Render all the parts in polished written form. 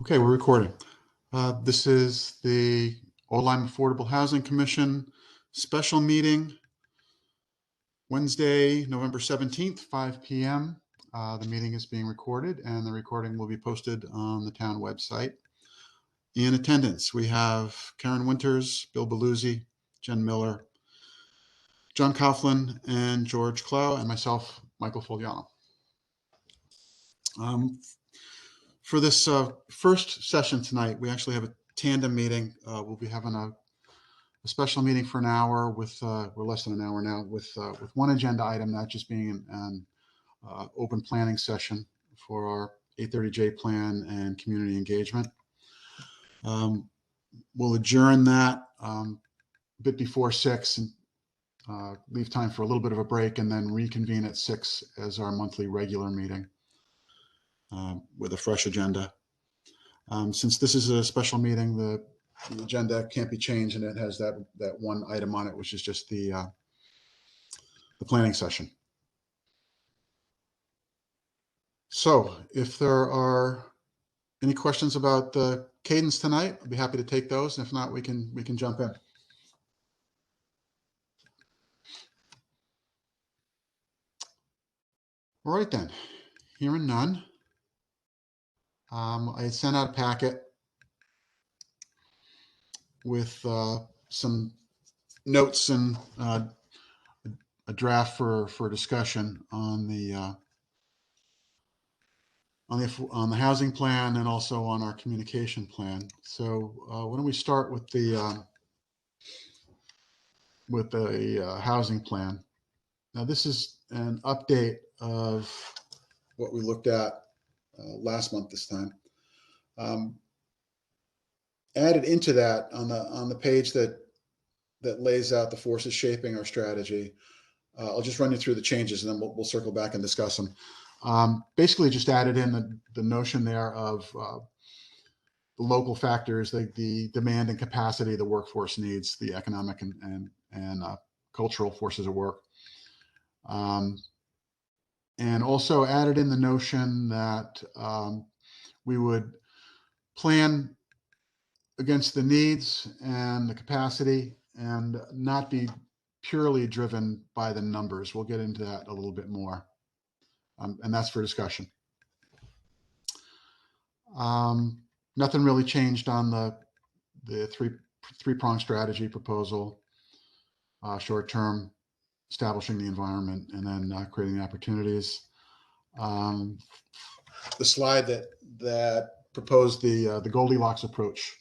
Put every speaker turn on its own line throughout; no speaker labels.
Okay, we're recording. This is the Lyme Affordable Housing Commission special meeting, Wednesday, November 17th, 5 p.m. The meeting is being recorded, and the recording will be posted on the town website. In attendance, we have Karen Winters, Bill Belluzzi, Jen Miller, John Coughlin, and George Clow, and myself, Michael Fogliano. For this first session tonight, we actually have a tandem meeting. We'll be having a special meeting for an hour with, we're less than an hour now, with one agenda item, that just being an open planning session for our 830J plan and community engagement. We'll adjourn that a bit before 6 and leave time for a little bit of a break, and then reconvene at 6 as our monthly regular meeting with a fresh agenda. Since this is a special meeting, the agenda can't be changed, and it has that one item on it, which is just the planning session. So if there are any questions about the cadence tonight, I'd be happy to take those. And if not, we can jump in. All right then, hearing none. I sent out a packet with some notes and a draft for discussion on the housing plan and also on our communication plan. So why don't we start with the housing plan. Now this is an update of what we looked at last month this time. Added into that on the page that lays out the forces shaping our strategy. I'll just run you through the changes, and then we'll circle back and discuss them. Basically, just added in the notion there of the local factors, the demand and capacity the workforce needs, the economic and cultural forces of work. And also added in the notion that we would plan against the needs and the capacity and not be purely driven by the numbers. We'll get into that a little bit more. And that's for discussion. Nothing really changed on the three-pronged strategy proposal, short-term, establishing the environment, and then creating the opportunities. The slide that proposed the Goldilocks approach.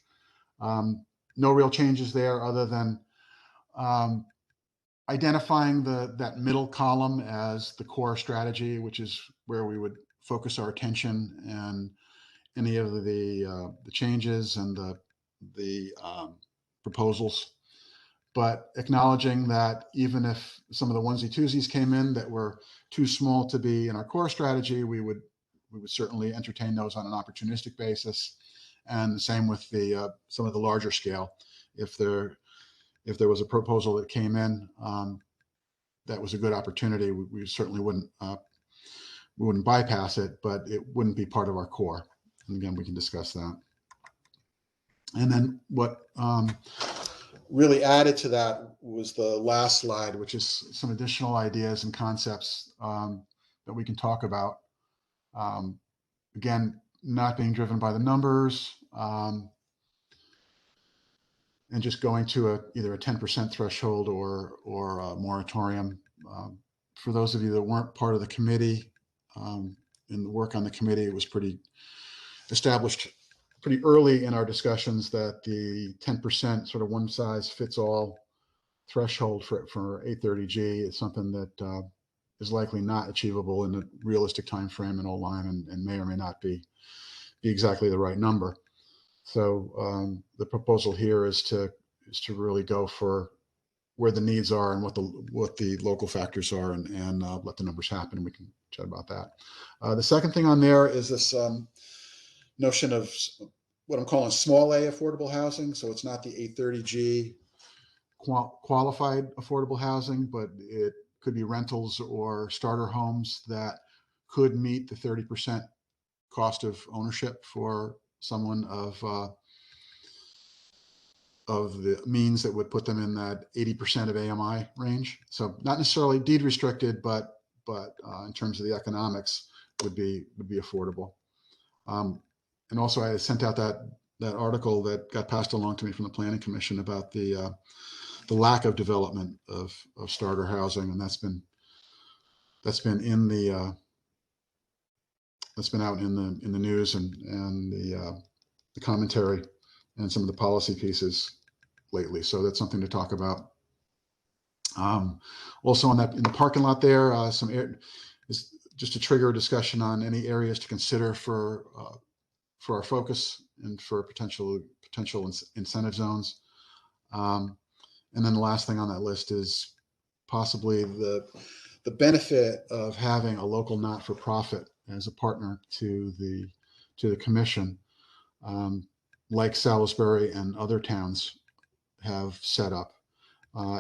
No real changes there other than identifying that middle column as the core strategy, which is where we would focus our attention and any of the changes and the proposals. But acknowledging that even if some of the onesie-twosies came in that were too small to be in our core strategy, we would certainly entertain those on an opportunistic basis. And the same with some of the larger scale. If there was a proposal that came in that was a good opportunity, we certainly wouldn't bypass it, but it wouldn't be part of our core. And again, we can discuss that. And then what really added to that was the last slide, which is some additional ideas and concepts that we can talk about. Again, not being driven by the numbers, and just going to either a 10% threshold or a moratorium. For those of you that weren't part of the committee, in the work on the committee, it was pretty established pretty early in our discussions that the 10% sort of one size fits all threshold for 830G is something that is likely not achievable in a realistic time frame in Lyme and may or may not be exactly the right number. So the proposal here is to really go for where the needs are and what the local factors are, and let the numbers happen. And we can chat about that. The second thing on there is this notion of what I'm calling small A affordable housing. So it's not the 830G qualified affordable housing, but it could be rentals or starter homes that could meet the 30% cost of ownership for someone of the means that would put them in that 80% of AMI range. So not necessarily deed restricted, but in terms of the economics would be affordable. And also I sent out that article that got passed along to me from the Planning Commission about the lack of development of starter housing, and that's been in the that's been out in the news and the commentary and some of the policy pieces lately. So that's something to talk about. Also in the parking lot there, is just to trigger a discussion on any areas to consider for our focus and for potential incentive zones. And then the last thing on that list is possibly the benefit of having a local not-for-profit as a partner to the commission, like Salisbury and other towns have set up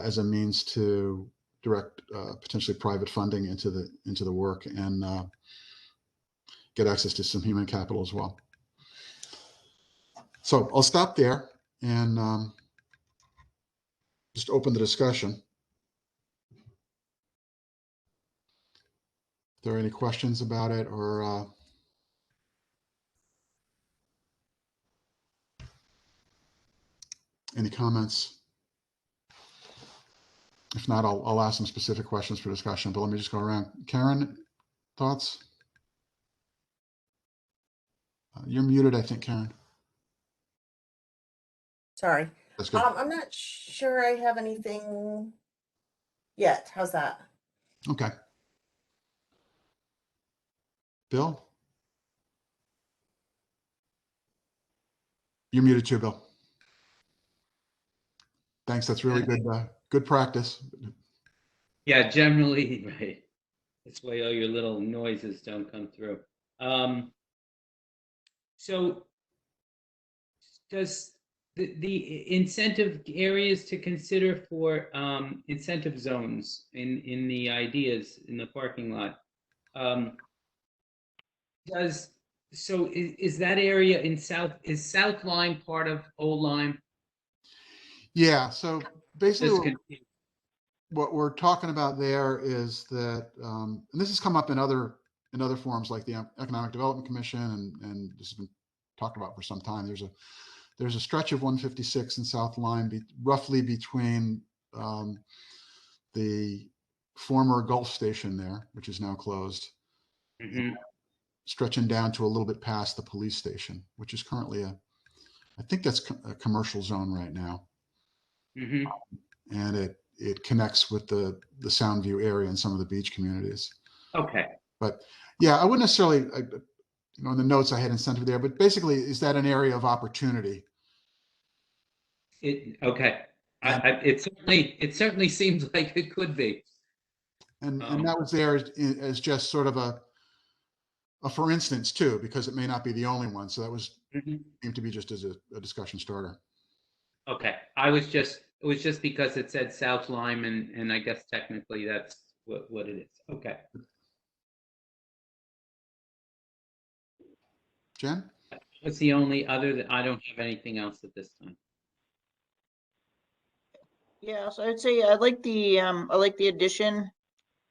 as a means to direct potentially private funding into the work and get access to some human capital as well. So I'll stop there and just open the discussion. If there are any questions about it or any comments? If not, I'll ask some specific questions for discussion, but let me just go around. Karen, thoughts? You're muted, I think, Karen.
Sorry.
That's good.
I'm not sure I have anything yet. How's that?
Okay. Bill? You're muted too, Bill. Thanks. That's really good practice.
Yeah, generally, right. This way all your little noises don't come through. So does the incentive areas to consider for incentive zones in the ideas in the parking lot, is that area in is South Lime part of Old Lyme?
Yeah, so basically what we're talking about there is that, and this has come up in other forums like the Economic Development Commission, and this has been talked about for some time. There's a stretch of 156 in South Lyme, roughly between the former Gulf Station there, which is now closed, stretching down to a little bit past the police station, which is currently I think that's a commercial zone right now. And it connects with the Soundview area and some of the beach communities. Okay. But yeah, I wouldn't necessarily, in the notes I had incentive there, but basically, is that an area of opportunity?
Okay. It certainly seems like it could be.
And that was there as just sort of a for instance too, because it may not be the only one. So that was seemed to be just as a discussion starter. Okay.
It was just because it said South Lyme, and I guess technically that's what it is. Okay.
Jen?
What's the only other that I don't have anything else at this time?
Yeah, so I'd say I like the addition.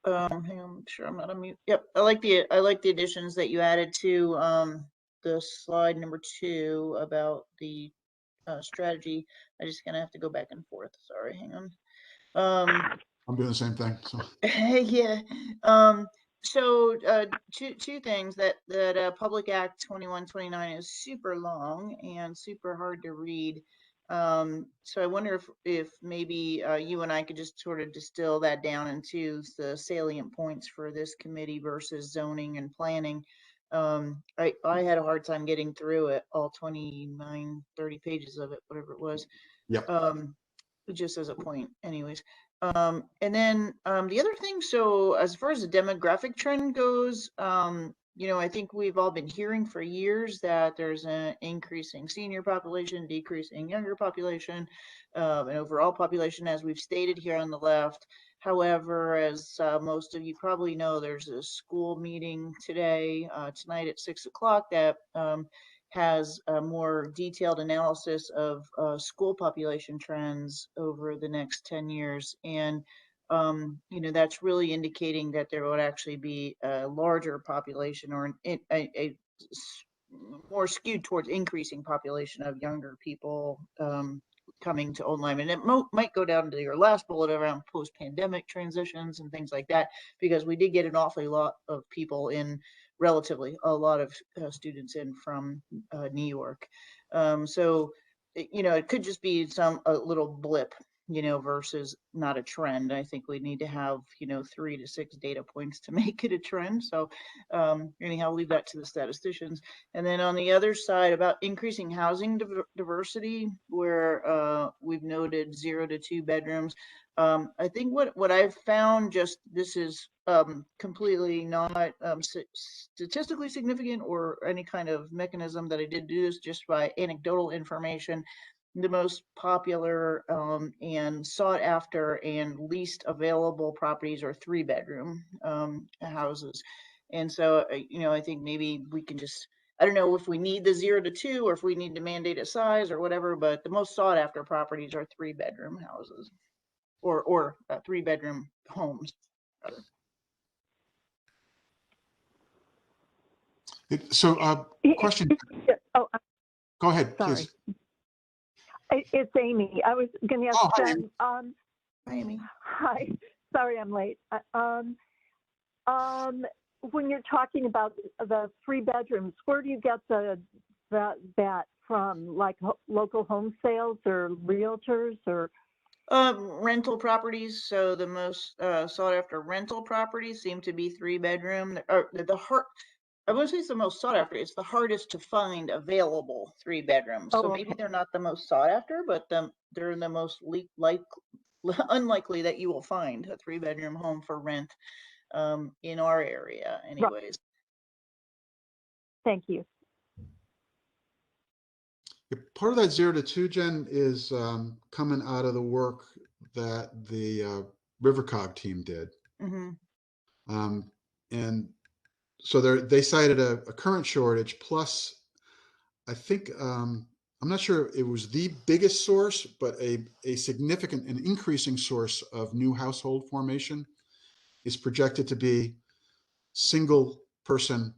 Hang on, make sure I'm not on mute. Yep, I like the additions that you added to the slide number 2 about the strategy. I'm just gonna have to go back and forth. Sorry, hang on.
I'm doing the same thing. So.
Yeah. So two things that Public Act 2129 is super long and super hard to read. So I wonder if maybe you and I could just sort of distill that down into the salient points for this committee versus zoning and planning. I had a hard time getting through it, all 29, 30 pages of it, whatever it was.
Yep.
Just as a point, anyways. And then the other thing, so as far as the demographic trend goes, I think we've all been hearing for years that there's an increasing senior population, decreasing younger population, and overall population, as we've stated here on the left. However, as most of you probably know, there's a school meeting tonight at 6 o'clock that has a more detailed analysis of school population trends over the next 10 years. And, that's really indicating that there would actually be a larger population or a more skewed towards increasing population of younger people coming to online. And it might go down to your last bullet around post-pandemic transitions and things like that, because we did get an awfully lot of people in, relatively a lot of students in from New York. So, it could just be a little blip, versus not a trend. I think we need to have, 3 to 6 data points to make it a trend. So anyhow, I'll leave that to the statisticians. And then on the other side, about increasing housing diversity, where we've noted 0 to 2 bedrooms. I think what I've found, just this is completely not statistically significant or any kind of mechanism that I did do this, just by anecdotal information. The most popular and sought after and least available properties are 3-bedroom houses. And so, I think maybe we can just, I don't know if we need the 0 to 2 or if we need to mandate a size or whatever, but the most sought after properties are 3-bedroom houses or 3-bedroom homes, rather.
So, question.
Oh,
Go ahead,
sorry.
please.
It's Amy. I was going to ask
Oh, hi,
Jen.
Hi, Amy.
Hi. Sorry, I'm late. When you're talking about the 3 bedrooms, where do you get that from? Like local home sales or realtors or?
Rental properties. So the most sought after rental properties seem to be 3-bedroom. Or I wouldn't say it's the most sought after. It's the hardest to find available 3-bedrooms.
Oh,
So
okay.
maybe they're not the most sought after, but they're the most unlikely that you will find a 3-bedroom home for rent in our area, anyways.
Thank you.
Part of that 0 to 2, Jen, is coming out of the work that the RiverCog team did.
Mm-hmm.
And so they cited a current shortage, plus I think, I'm not sure it was the biggest source, but a significant and increasing source of new household formation is projected to be single person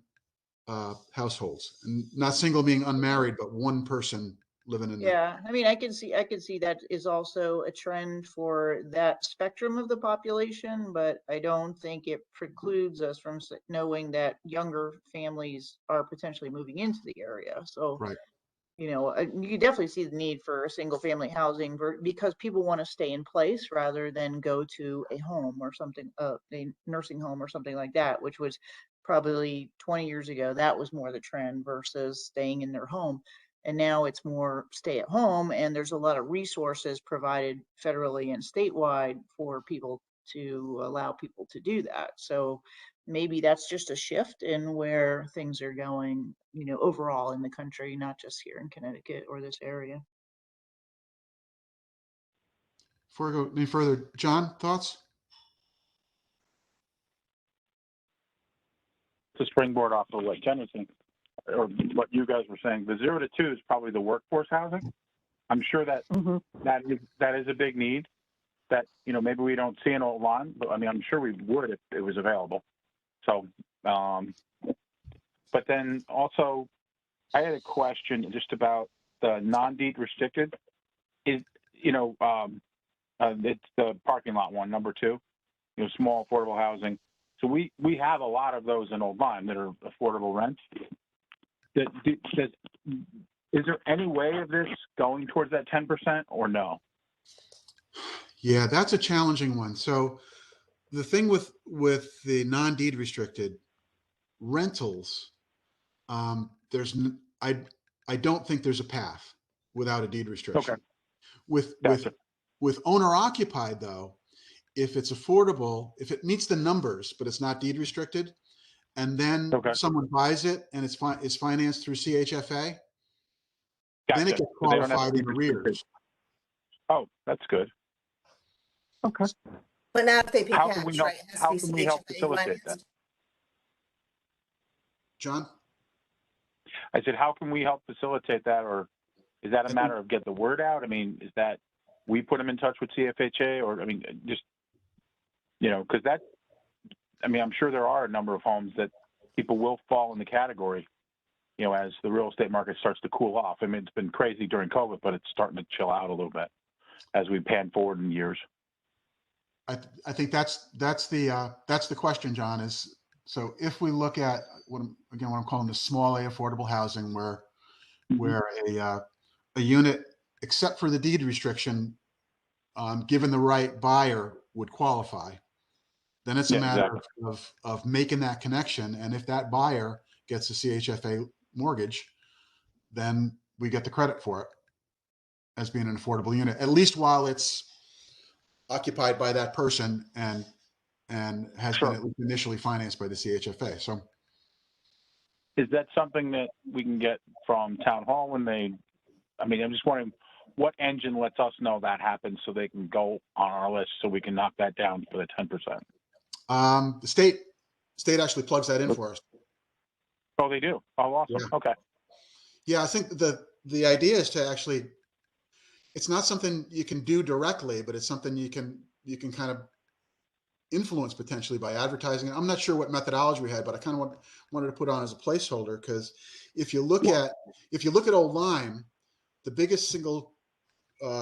households, and not single being unmarried, but one person living in.
Yeah, I mean, I can see that is also a trend for that spectrum of the population, but I don't think it precludes us from knowing that younger families are potentially moving into the area. So,
Right.
you definitely see the need for single family housing because people want to stay in place rather than go to a home or something, a nursing home or something like that, which was probably 20 years ago. That was more the trend versus staying in their home. And now it's more stay at home, and there's a lot of resources provided federally and statewide for people to allow people to do that. So maybe that's just a shift in where things are going, overall in the country, not just here in Connecticut or this area.
Before I go any further, John, thoughts?
To springboard off of what Jen was saying, or what you guys were saying, the 0 to 2 is probably the workforce housing. I'm sure that that is a big need that, maybe we don't see in old line, but I mean, I'm sure we would if it was available. So, but then also I had a question just about the non-deed restricted. It's the parking lot one, number 2, small affordable housing. So we have a lot of those in Old Lyme that are affordable rents. Is there any way of this going towards that 10% or no?
Yeah, that's a challenging one. So the thing with the non-deed restricted rentals, I don't think there's a path without a deed restriction.
Okay. Gotcha.
With owner occupied though, if it's affordable, if it meets the numbers, but it's not deed restricted, and then someone buys it and it's financed through CHFA, then it gets qualified in arrears.
Oh, that's good.
Okay.
But not if they pay
How
cash,
can we help,
right? It has
how
to be
can we help
CHFA
facilitate that?
financed.
John?
I said, how can we help facilitate that? Or is that a matter of get the word out? I mean, is that we put them in touch with CFHA, or, I mean, just, because that, I mean, I'm sure there are a number of homes that people will fall in the category, as the real estate market starts to cool off. I mean, it's been crazy during COVID, but it's starting to chill out a little bit as we pan forward in years.
I think that's the question, John, is, so if we look at what I'm calling the small A affordable housing, where a unit, except for the deed restriction, given the right buyer, would qualify, then it's a matter of making that connection. And if that buyer gets a CHFA mortgage, then we get the credit for it as being an affordable unit, at least while it's occupied by that person and has been at least initially financed by the CHFA. So
is that something that we can get from town hall when I'm just wondering what engine lets us know that happens so they can go on our list so we can knock that down for the 10%?
The state actually plugs that in for us.
Oh, they do? Oh, awesome.
Yeah.
Okay.
Yeah, I think the idea is to actually, it's not something you can do directly, but it's something you can kind of influence potentially by advertising. I'm not sure what methodology we had, but I kind of wanted to put on as a placeholder, because if you look at Old Lyme, the biggest single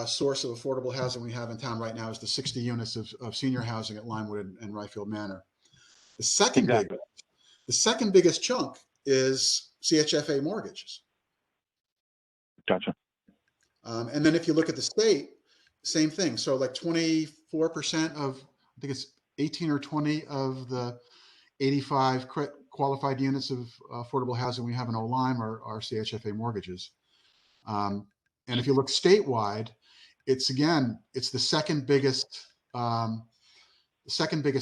source of affordable housing we have in town right now is the 60 units of senior housing at Limewood and Ryfield Manor. The second biggest chunk is CHFA mortgages.
Gotcha.
And then if you look at the state, same thing. So like 24% of, I think it's 18 or 20 of the 85 qualified units of affordable housing we have in Old Lyme are CHFA mortgages. And if you look statewide, it's the second biggest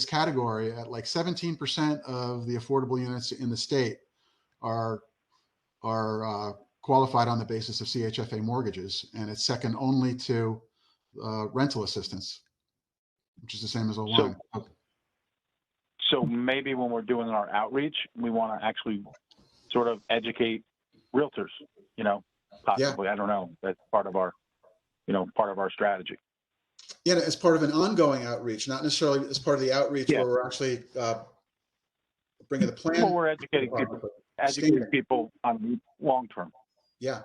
category at like 17% of the affordable units in the state are qualified on the basis of CHFA mortgages, and it's second only to rental assistance, which is the same as Old Lyme.
So maybe when we're doing our outreach, we want to actually sort of educate realtors, possibly. Yeah. I don't know. That's part of our strategy.
Yeah, as part of an ongoing outreach, not necessarily as part of the outreach where we're actually bringing the plan.
Well, we're educating people on long term.
Yeah.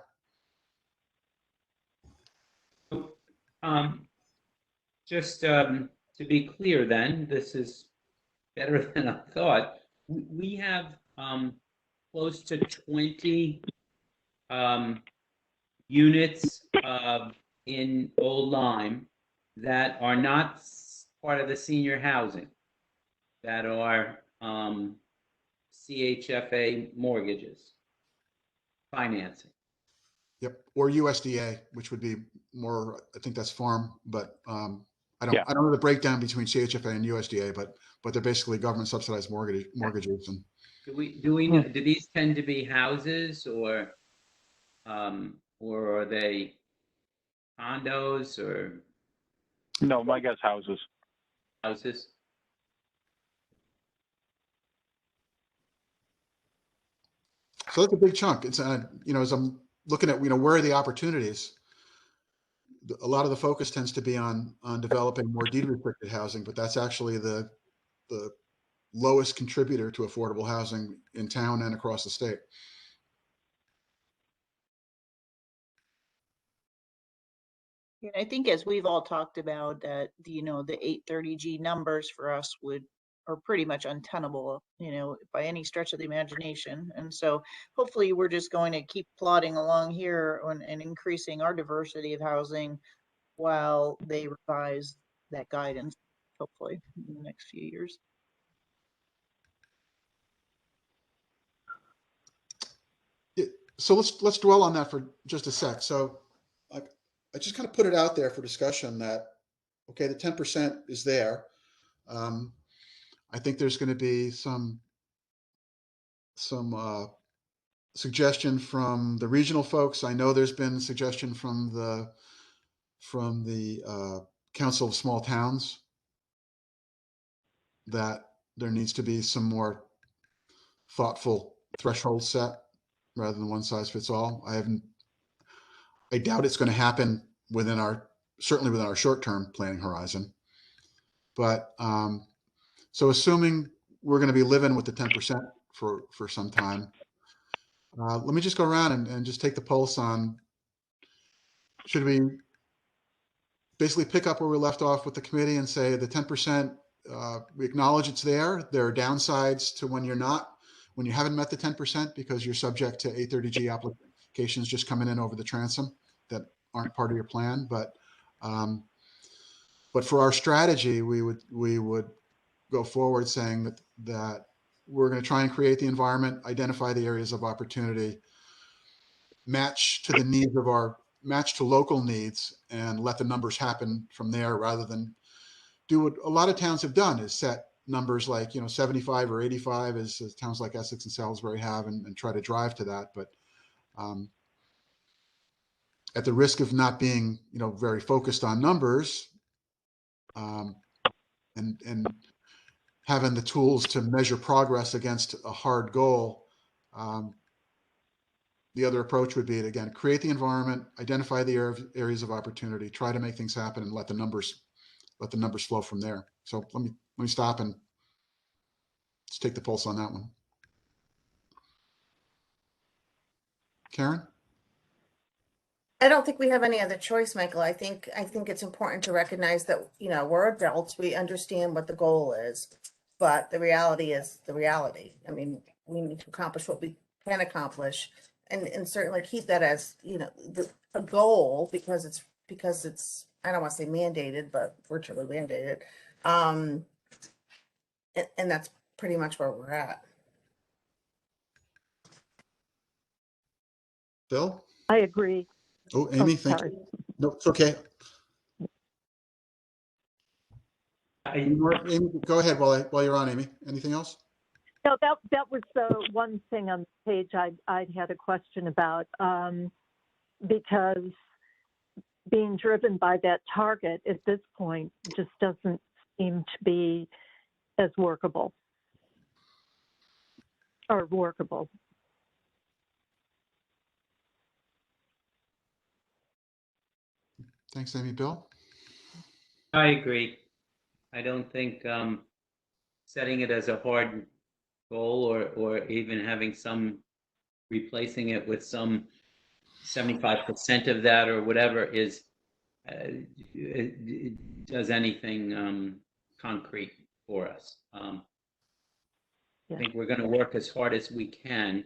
Just to be clear, then, this is better than I thought. We have close to 20 units in Old Lyme that are not part of the senior housing, that are CHFA mortgages, financing.
Yep, or USDA, which would be more, I think that's farm, but I don't know the breakdown between CHFA and USDA, but they're basically government subsidized mortgages. And
do we know, do these tend to be houses or are they condos or?
No, my guess houses.
Houses.
So that's a big chunk. It's as I'm looking at where are the opportunities, a lot of the focus tends to be on developing more deed restricted housing, but that's actually the lowest contributor to affordable housing in town and across the state.
And I think, as we've all talked about, that the 830G numbers for us are pretty much untenable, by any stretch of the imagination. And so hopefully we're just going to keep plodding along here and increasing our diversity of housing while they revise that guidance, hopefully in the next few years.
So let's dwell on that for just a sec. So I just kind of put it out there for discussion that, okay, the 10% is there. I think there's going to be some suggestion from the regional folks. I know there's been suggestion from the Council of Small Towns that there needs to be some more thoughtful threshold set. rather than one size fits all. I doubt it's going to happen certainly within our short-term planning horizon. But so assuming we're going to be living with the 10% for some time, let me just go around and just take the pulse on, should we basically pick up where we left off with the committee and say the 10%, we acknowledge it's there. There are downsides to when you haven't met the 10% because you're subject to 830G applications just coming in over the transom that aren't part of your plan. But for our strategy, we would go forward saying that we're going to try and create the environment, identify the areas of opportunity, match to local needs, and let the numbers happen from there, rather than do what a lot of towns have done, is set numbers like 75 or 85, as towns like Essex and Salisbury have, and try to drive to that. But at the risk of not being very focused on numbers, and having the tools to measure progress against a hard goal, the other approach would be to, again, create the environment, identify the areas of opportunity, try to make things happen, and let the numbers flow from there. So let me stop and let's take the pulse on that one. Karen?
I don't think we have any other choice, Michael. I think it's important to recognize that, we're adults, we understand what the goal is, but the reality is the reality. I mean, we need to accomplish what we can accomplish, and certainly keep that as, a goal, because it's, I don't want to say mandated, but virtually mandated. And that's pretty much where we're at.
Bill?
I agree.
Oh, Amy, thank
sorry.
you. No, it's okay. Amy, go ahead while you're on, Amy. Anything else?
No, that was the one thing on the page I had a question about, because being driven by that target at this point just doesn't seem to be as workable.
Thanks, Amy. Bill?
I agree. I don't think setting it as a hard goal, or even having replacing it with some 75% of that or whatever is it does anything concrete for us. I think we're going to work as hard as we can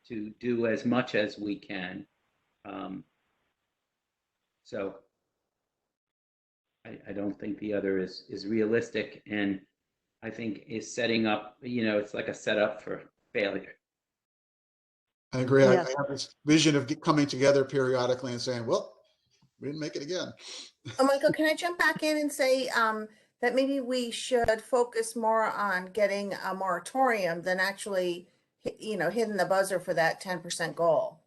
to do as much as we can. So I don't think the other is realistic, and I think is setting up, it's like a setup for failure.
I agree.
Yes.
I have this vision of coming together periodically and saying, well, we didn't make it again.
Oh, Michael, can I jump back in and say that maybe we should focus more on getting a moratorium than actually, hitting the buzzer for that 10% goal?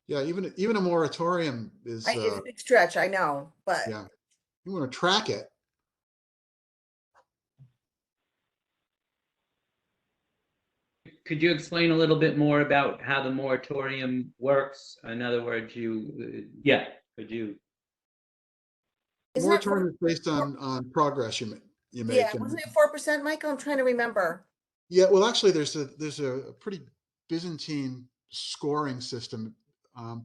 Yeah, even a moratorium is,
It's a big stretch, I know, but
yeah, you want to track it.
Could you explain a little bit more about how the moratorium works? In other words, could you?
isn't it
Moratorium is based on progress you make.
yeah,
And,
wasn't it 4%, Michael? I'm trying to remember.
yeah, well, actually, there's a pretty Byzantine scoring system.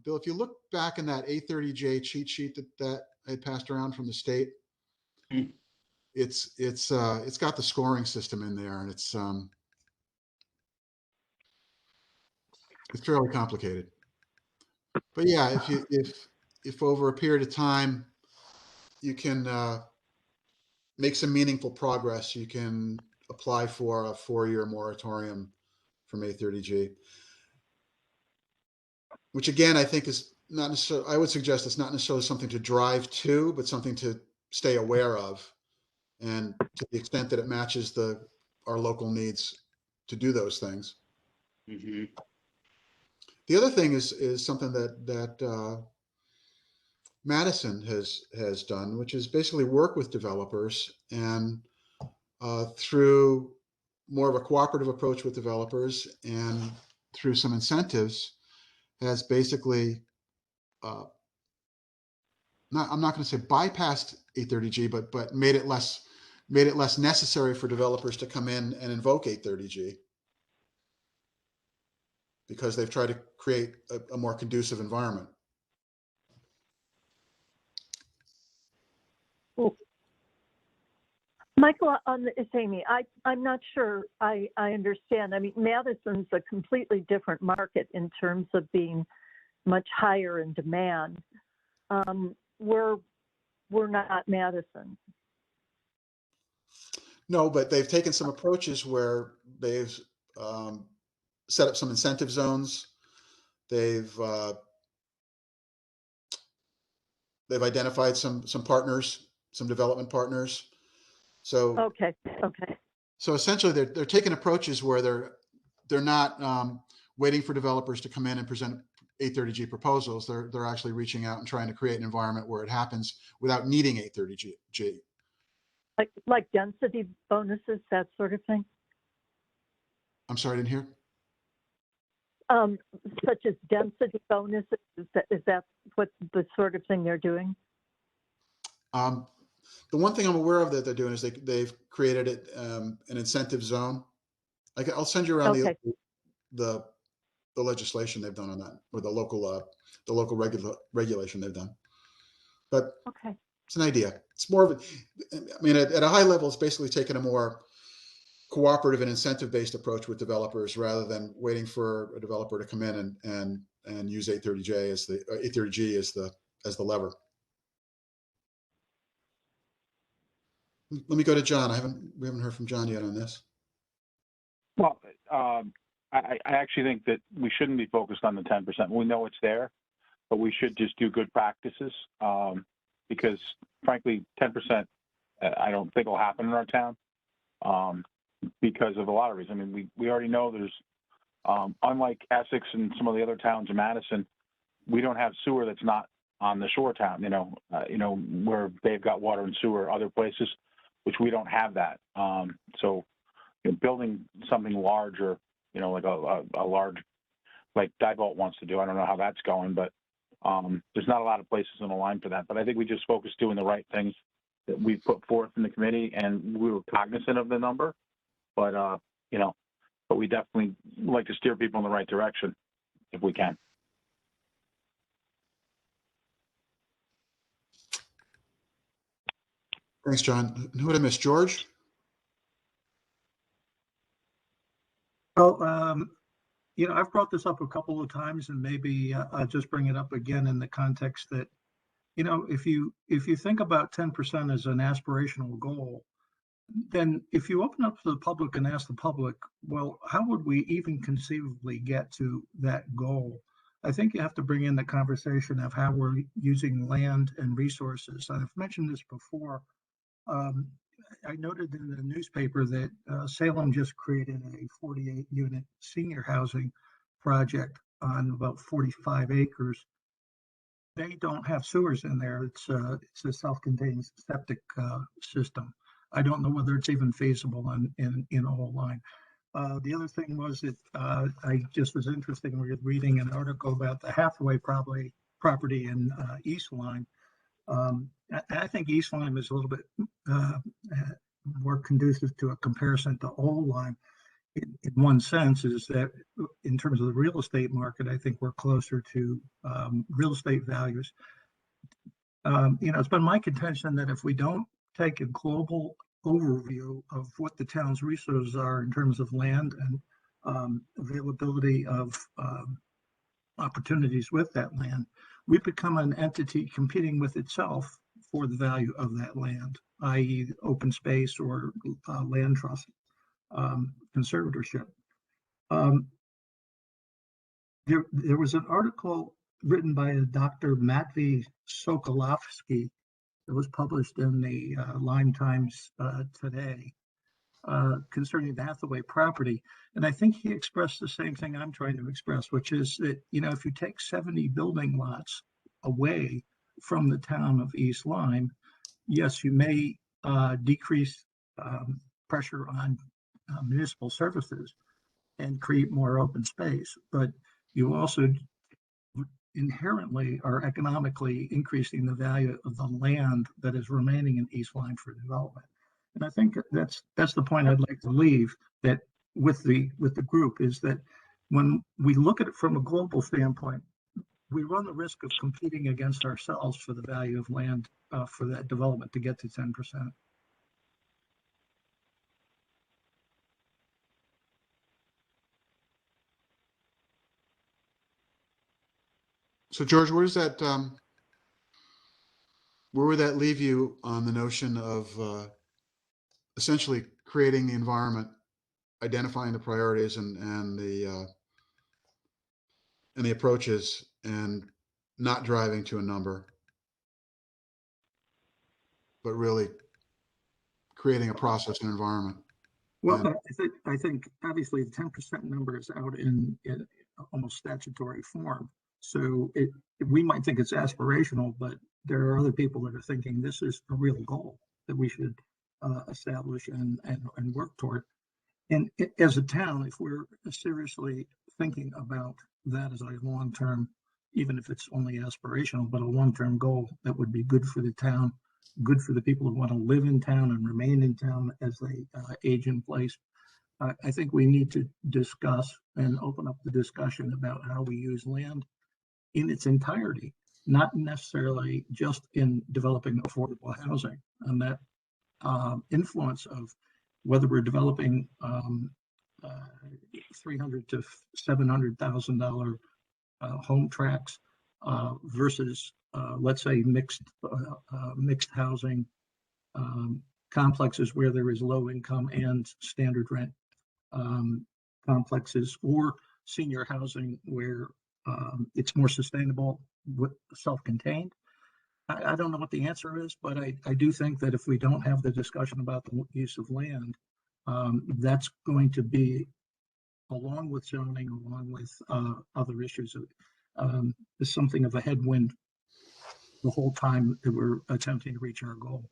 Bill, if you look back in that 830J cheat sheet that I passed around from the state, it's got the scoring system in there, and it's fairly complicated. But yeah, if over a period of time you can make some meaningful progress, you can apply for a 4-year moratorium from 830G, which again, I think is not necessarily, I would suggest it's not necessarily something to drive to, but something to stay aware of. And to the extent that it matches our local needs to do those things.
Mm-hmm.
The other thing is something that Madison has done, which is basically work with developers, and through more of a cooperative approach with developers, and through some incentives, has basically, I'm not going to say bypassed 830G, but made it less necessary for developers to come in and invoke 830G, because they've tried to create a more conducive environment.
Michael, it's Amy. I'm not sure I understand. I mean, Madison's a completely different market in terms of being much higher in demand. We're not Madison.
No, but they've taken some approaches where they've set up some incentive zones. They've identified some partners, some development partners. So
Okay.
So essentially, they're taking approaches where they're not waiting for developers to come in and present 830G proposals. They're actually reaching out and trying to create an environment where it happens without needing 830G.
Like density bonuses, that sort of thing.
I'm sorry, I didn't hear.
Such as density bonuses. Is that what the sort of thing they're doing?
The one thing I'm aware of that they're doing is they've created an incentive zone. I'll send you around the legislation they've done on that, or the local regulation they've done. But it's an idea. It's more of a, I mean, at a high level, it's basically taking a more cooperative and incentive-based approach with developers, rather than waiting for a developer to come in and use 830G as the lever. Let me go to John. We haven't heard from John yet on this.
Well, I actually think that we shouldn't be focused on the 10%. We know it's there, but we should just do good practices, because frankly, 10%, I don't think will happen in our town, because of a lot of reasons. I mean, we already know there's, unlike Essex and some of the other towns in Madison, we don't have sewer that's not on the shore town, where they've got water and sewer other places, which we don't have that. So building something larger, like a large, like Diebold wants to do. I don't know how that's going, but there's not a lot of places on the line for that. But I think we just focus doing the right things that we put forth in the committee, and we were cognizant of the number. But but we definitely like to steer people in the right direction if we can.
Thanks, John. Who would I miss? George?
Well, I've brought this up a couple of times, and maybe I'll just bring it up again in the context that, if you think about 10% as an aspirational goal, then if you open up to the public and ask the public, well, how would we even conceivably get to that goal? I think you have to bring in the conversation of how we're using land and resources. I've mentioned this before. I noted in the newspaper that Salem just created a 48-unit senior housing project on about 45 acres. They don't have sewers in there. It's a self-contained septic system. I don't know whether it's even feasible in a whole line. The other thing was that I just was interested in reading an article about the Hathaway property in East Lyme. I think East Lyme is a little bit more conducive to a comparison to Old Lyme. In one sense, is that in terms of the real estate market, I think we're closer to real estate values. It's been my contention that if we don't take a global overview of what the town's resources are in terms of land and availability of opportunities with that land, we become an entity competing with itself for the value of that land, i.e. open space or land trust conservatorship. There was an article written by a Dr. Matvey Sokolovsky that was published in the Lyme Times today concerning the Hathaway property. And I think he expressed the same thing I'm trying to express, which is that, if you take 70 building lots away from the town of East Lyme, yes, you may decrease pressure on municipal services, and create more open space, but you also inherently are economically increasing the value of the land that is remaining in East Lyme for development. And I think that's the point I'd like to leave that with the group, is that when we look at it from a global standpoint, we run the risk of competing against ourselves for the value of land for that development to get to 10%.
So George, where does that, where would that leave you on the notion of essentially creating the environment, identifying the priorities and the approaches, and not driving to a number, but really creating a process and environment?
Well,
And
I think obviously the 10% number is out in almost statutory form. So we might think it's aspirational, but there are other people that are thinking this is a real goal that we should establish and work toward. And as a town, if we're seriously thinking about that as a long-term, even if it's only aspirational, but a long-term goal that would be good for the town, good for the people who want to live in town and remain in town as they age in place, I think we need to discuss and open up the discussion about how we use land in its entirety, not necessarily just in developing affordable housing, and that influence of whether we're developing $300,000 to $700,000 home tracts versus let's say mixed housing complexes where there is low income and standard rent complexes, or senior housing where it's more sustainable, self-contained. I don't know what the answer is, but I do think that if we don't have the discussion about the use of land, that's going to be, along with zoning, along with other issues, is something of a headwind the whole time that we're attempting to reach our goal.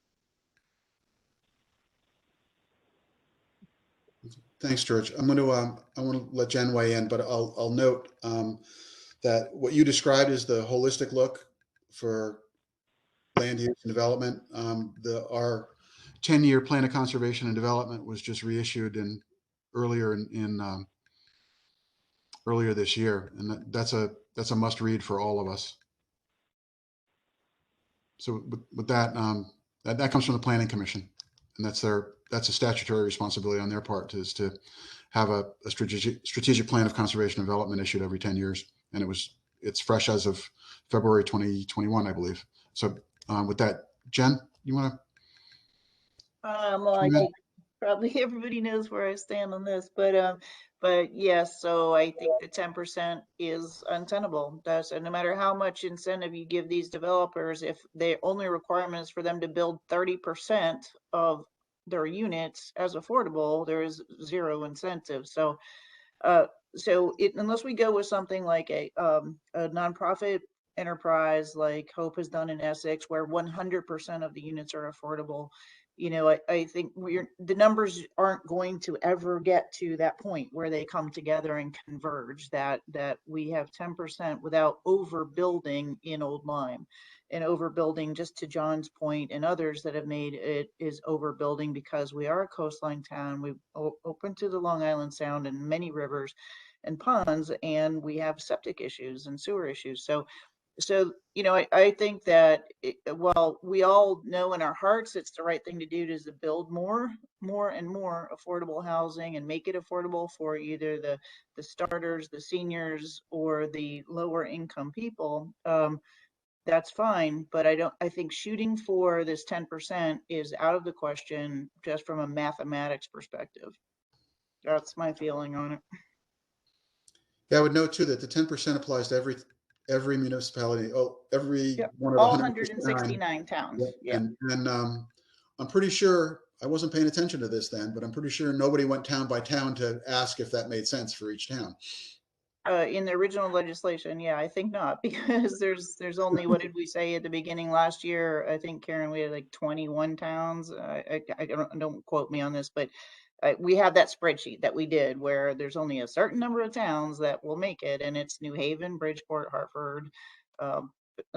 thanks, George. I want to let Jen weigh in, but I'll note that what you described is the holistic look for land use and development. Our 10-year plan of conservation and development was just reissued earlier this year, and that's a must read for all of us. So with that, that comes from the Planning Commission, and that's a statutory responsibility on their part, is to have a strategic plan of conservation and development issued every 10 years, and it's fresh as of February 2021, I believe. So with that, Jen, you want to?
Well, I think probably everybody knows where I stand on this, but yes, so I think the 10% is untenable. And no matter how much incentive you give these developers, if the only requirement is for them to build 30% of their units as affordable, there is zero incentive. So, unless we go with something like a nonprofit enterprise like Hope has done in Essex, where 100% of the units are affordable, I think the numbers aren't going to ever get to that point where they come together and converge, that we have 10% without overbuilding in Old Lyme. And overbuilding, just to John's point and others that have made it, is overbuilding because we are a coastline town. We've open to the Long Island Sound and many rivers and ponds, and we have septic issues and sewer issues. So I think that while we all know in our hearts it's the right thing to do, is to build more and more affordable housing and make it affordable for either the starters, the seniors, or the lower income people. That's fine, but I think shooting for this 10% is out of the question just from a mathematics perspective. That's my feeling on it.
Yeah, I would note too that the 10% applies to every municipality, every one of
All
169
towns.
Yep. And I'm pretty sure, I wasn't paying attention to this then, but I'm pretty sure nobody went town by town to ask if that made sense for each town.
In the original legislation, yeah, I think not, because there's only, what did we say at the beginning last year? I think, Karen, we had like 21 towns. I don't quote me on this, but we have that spreadsheet that we did where there's only a certain number of towns that will make it, and it's New Haven, Bridgeport, Hartford,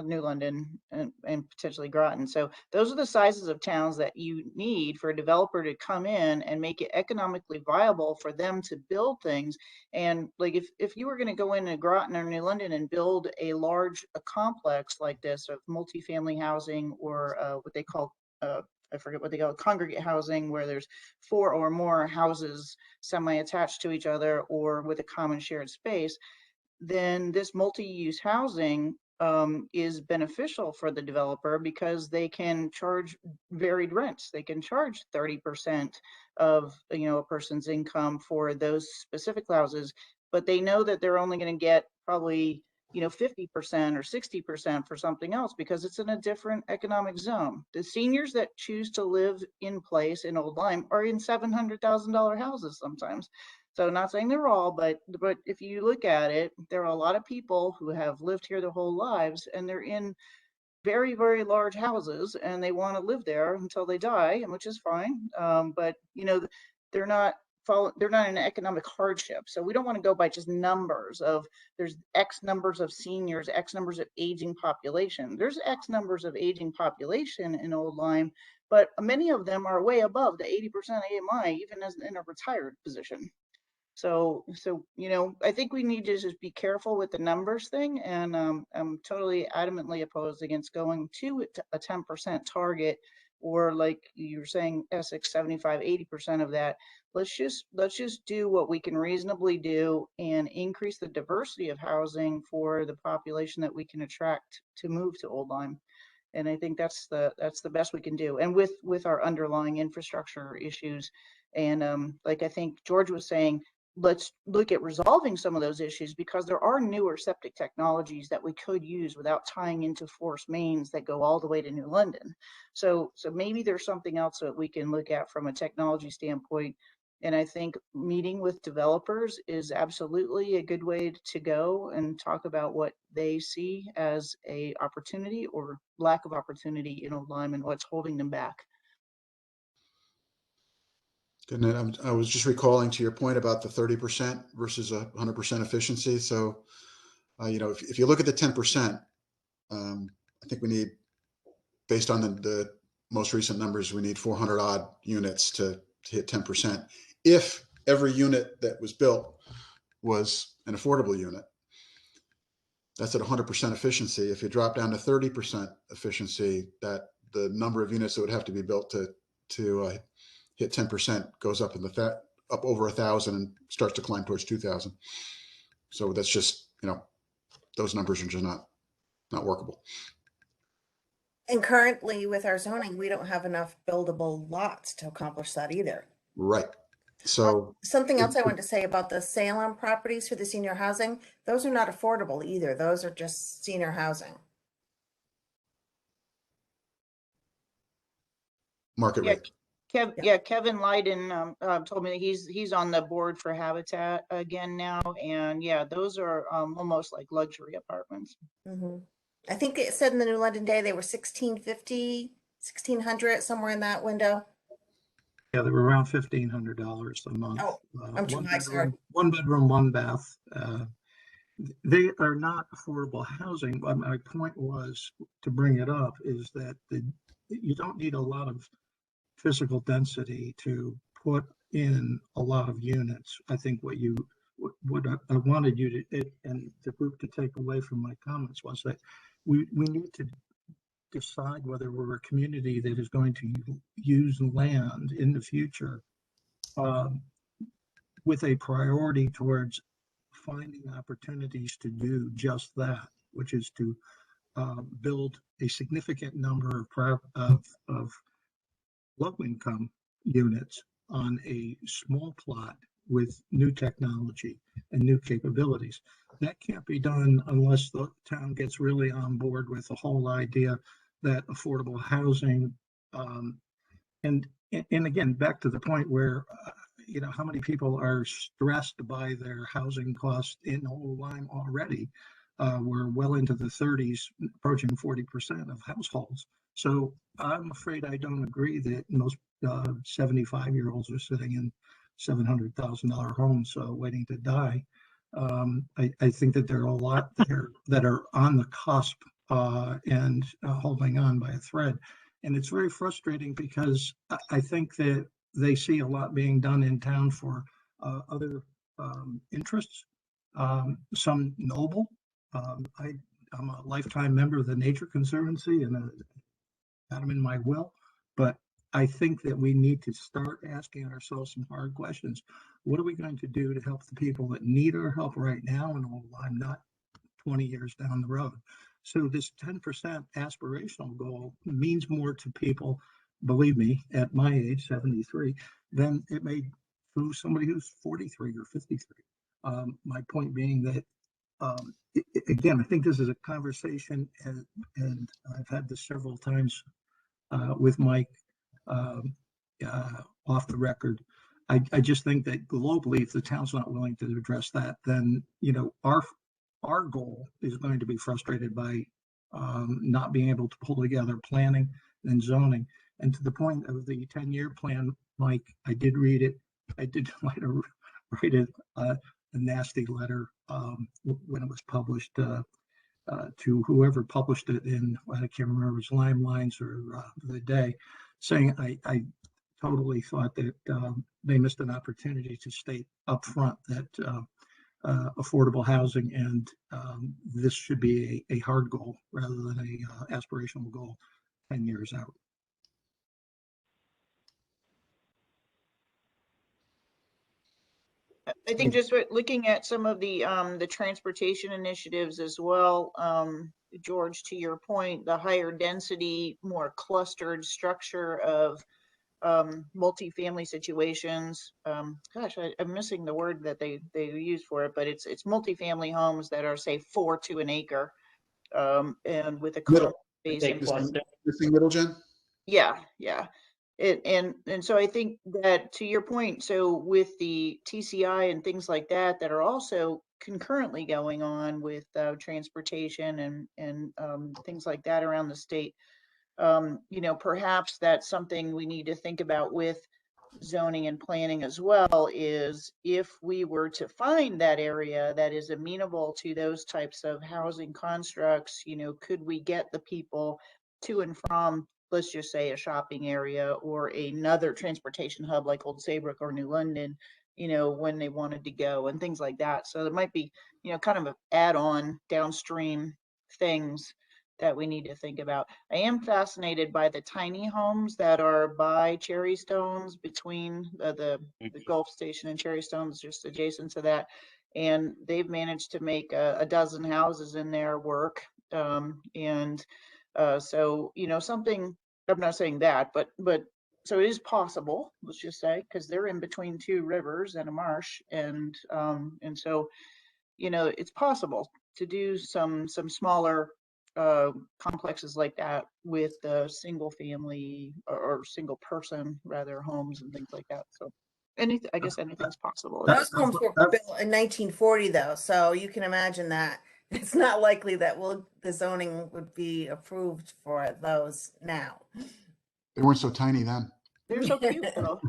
New London, and potentially Groton. So those are the sizes of towns that you need for a developer to come in and make it economically viable for them to build things. And like if you were going to go into Groton or New London and build a large complex like this of multifamily housing, or what they call I forget what they call it, congregate housing, where there's 4 or more houses semi-attached to each other or with a common shared space, then this multi-use housing is beneficial for the developer because they can charge varied rents. They can charge 30% of a person's income for those specific houses, but they know that they're only going to get probably 50% or 60% for something else because it's in a different economic zone. The seniors that choose to live in place in Old Lyme are in $700,000 houses sometimes. So not saying they're all, but if you look at it, there are a lot of people who have lived here their whole lives, and they're in very, very large houses, and they want to live there until they die, which is fine. But they're not in an economic hardship. So we don't want to go by just numbers of there's X numbers of seniors, X numbers of aging population. There's X numbers of aging population in Old Lyme, but many of them are way above the 80% AMI, even as in a retired position. So I think we need to just be careful with the numbers thing, and I'm totally adamantly opposed against going to a 10% target, or like you were saying, Essex 75-80% of that. Let's just do what we can reasonably do and increase the diversity of housing for the population that we can attract to move to Old Lyme. And I think that's the best we can do, and with our underlying infrastructure issues. And like I think George was saying, let's look at resolving some of those issues, because there are newer septic technologies that we could use without tying into forced mains that go all the way to New London. So maybe there's something else that we can look at from a technology standpoint. And I think meeting with developers is absolutely a good way to go and talk about what they see as a opportunity or lack of opportunity in Old Lyme and what's holding them back.
And I was just recalling to your point about the 30% versus 100% efficiency. So, if you look at the 10%, I think we need, based on the most recent numbers, we need 400 odd units to hit 10%. If every unit that was built was an affordable unit, that's at 100% efficiency. If you drop down to 30% efficiency, that the number of units that would have to be built to hit 10% goes up up over 1,000 and starts to climb towards 2,000. So that's just, those numbers are just not workable.
And currently with our zoning, we don't have enough buildable lots to accomplish that either.
Right. So
something else I wanted to say about the Salem properties for the senior housing, those are not affordable either. Those are just senior housing.
Market rate.
Kevin Leiden told me that he's on the board for Habitat again now, and those are almost like luxury apartments.
Mm-hmm. I think it said in the New London Day they were $1,650, $1,600, somewhere in that window.
Yeah, they were around $1,500 a month.
Oh, I'm too high, sorry.
1 bedroom, 1 bath. They are not affordable housing. But my point was to bring it up is that you don't need a lot of physical density to put in a lot of units. I think what I wanted you to, and the group to take away from my comments was that we need to decide whether we're a community that is going to use land in the future with a priority towards finding opportunities to do just that, which is to build a significant number of low-income units on a small plot with new technology and new capabilities. That can't be done unless the town gets really on board with the whole idea that affordable housing, and again, back to the point where, how many people are stressed by their housing costs in Old Lyme already. We're well into the 30s, approaching 40% of households. So I'm afraid I don't agree that most 75-year-olds are sitting in $700,000 homes waiting to die. I think that there are a lot there that are on the cusp and holding on by a thread. And it's very frustrating because I think that they see a lot being done in town for other interests, some noble. I'm a lifetime member of the Nature Conservancy and got them in my will, but I think that we need to start asking ourselves some hard questions. What are we going to do to help the people that need our help right now? And I'm not 20 years down the road. So this 10% aspirational goal means more to people, believe me, at my age, 73, than it may to somebody who's 43 or 53. My point being that, again, I think this is a conversation, and I've had this several times with Mike off the record. I just think that globally, if the town's not willing to address that, then our goal is going to be frustrated by not being able to pull together planning and zoning. And to the point of the 10-year plan, Mike, I did read it. I did write a nasty letter when it was published to whoever published it in, I can't remember, it was Lime Lines or The Day, saying I totally thought that they missed an opportunity to state up front that affordable housing and this should be a hard goal rather than a aspirational goal 10 years out.
I think just looking at some of the transportation initiatives as well, George, to your point, the higher density, more clustered structure of multifamily situations. Gosh, I'm missing the word that they use for it, but it's multifamily homes that are, say, 4 to an acre, and with a common space.
Missing middle, Jen?
Yeah. And so I think that, to your point, so with the TCI and things like that are also concurrently going on with transportation and things like that around the state, perhaps that's something we need to think about with zoning and planning as well, is if we were to find that area that is amenable to those types of housing constructs, could we get the people to and from, let's just say, a shopping area or another transportation hub like Old Saybrook or New London, when they wanted to go and things like that. So there might be, kind of an add-on downstream things that we need to think about. I am fascinated by the tiny homes that are by Cherry Stones, between the Gulf Station and Cherry Stones, just adjacent to that. And they've managed to make a dozen houses in there work. So, something, I'm not saying that, but so it is possible, let's just say, because they're in between 2 rivers and a marsh. And so, it's possible to do some smaller complexes like that with single family or single person rather homes and things like that. So I guess anything's possible.
Those homes were built in 1940 though, so you can imagine that it's not likely that the zoning would be approved for those now.
They weren't so tiny then.
They're so cute though.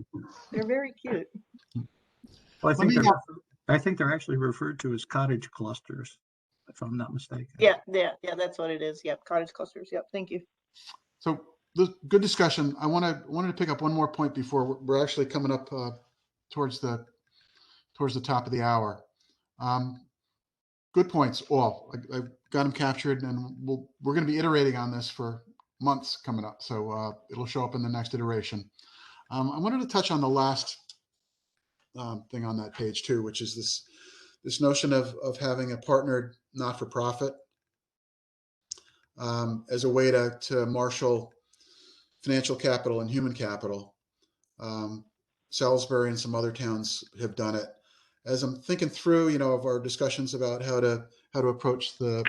They're very cute.
Well, I think they're actually referred to as cottage clusters, if I'm not mistaken.
Yeah, that's what it is. Yep, cottage clusters. Yep, thank you.
So good discussion. I wanted to pick up one more point before we're actually coming up towards the top of the hour. Good points all. I got them captured, and we're going to be iterating on this for months coming up. So it'll show up in the next iteration. I wanted to touch on the last thing on that page too, which is this notion of having a partnered not-for-profit as a way to marshal financial capital and human capital. Salisbury and some other towns have done it. As I'm thinking through, of our discussions about how to approach the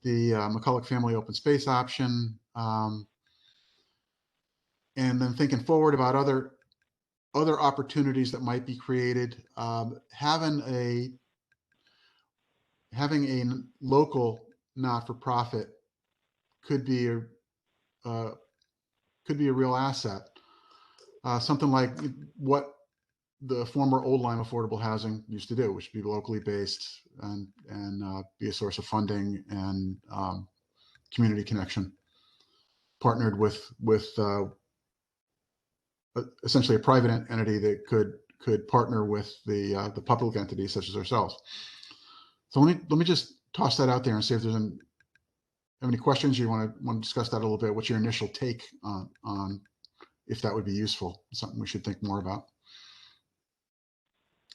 McCulloch family open space option, and then thinking forward about other opportunities that might be created, having a local not-for-profit could be a real asset. Something like what the former Old Lyme Affordable Housing used to do, which would be locally based and be a source of funding and community connection, partnered with essentially a private entity that could partner with the public entities such as ourselves. So let me just toss that out there and see if there's any questions. You want to discuss that a little bit. What's your initial take on if that would be useful? Something we should think more about.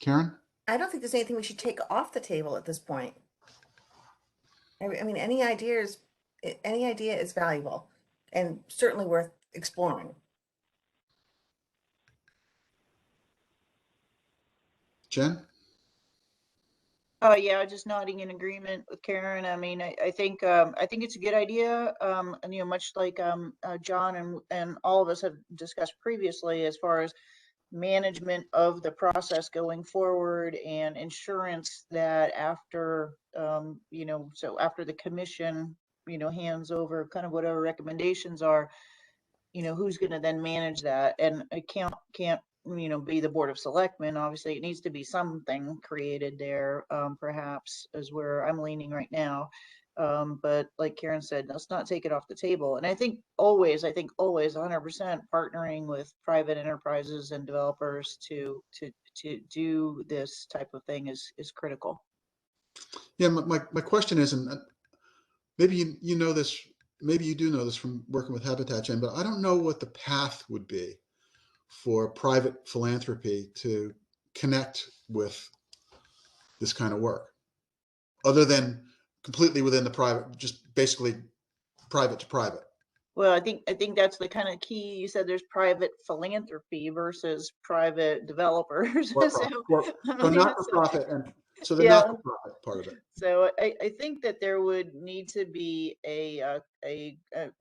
Karen?
I don't think there's anything we should take off the table at this point. I mean, any idea is valuable and certainly worth exploring.
Jen?
Yeah, just nodding in agreement with Karen. I mean, I think it's a good idea. And much like John and all of us have discussed previously, as far as management of the process going forward and insurance that after so after the commission hands over kind of whatever recommendations are, who's going to then manage that. And it can't be the Board of Selectmen. Obviously it needs to be something created there, perhaps, is where I'm leaning right now. But like Karen said, let's not take it off the table. And I think always 100% partnering with private enterprises and developers to do this type of thing is critical.
Yeah, my question is, and maybe you know this, maybe you do know this from working with Habitat, Jen, but I don't know what the path would be for private philanthropy to connect with this kind of work, other than completely within the private, just basically private to private.
Well, I think that's the kind of key. You said there's private philanthropy versus private developers.
So not for profit, and so the
Yeah.
not for profit part of it.
So I think that there would need to be a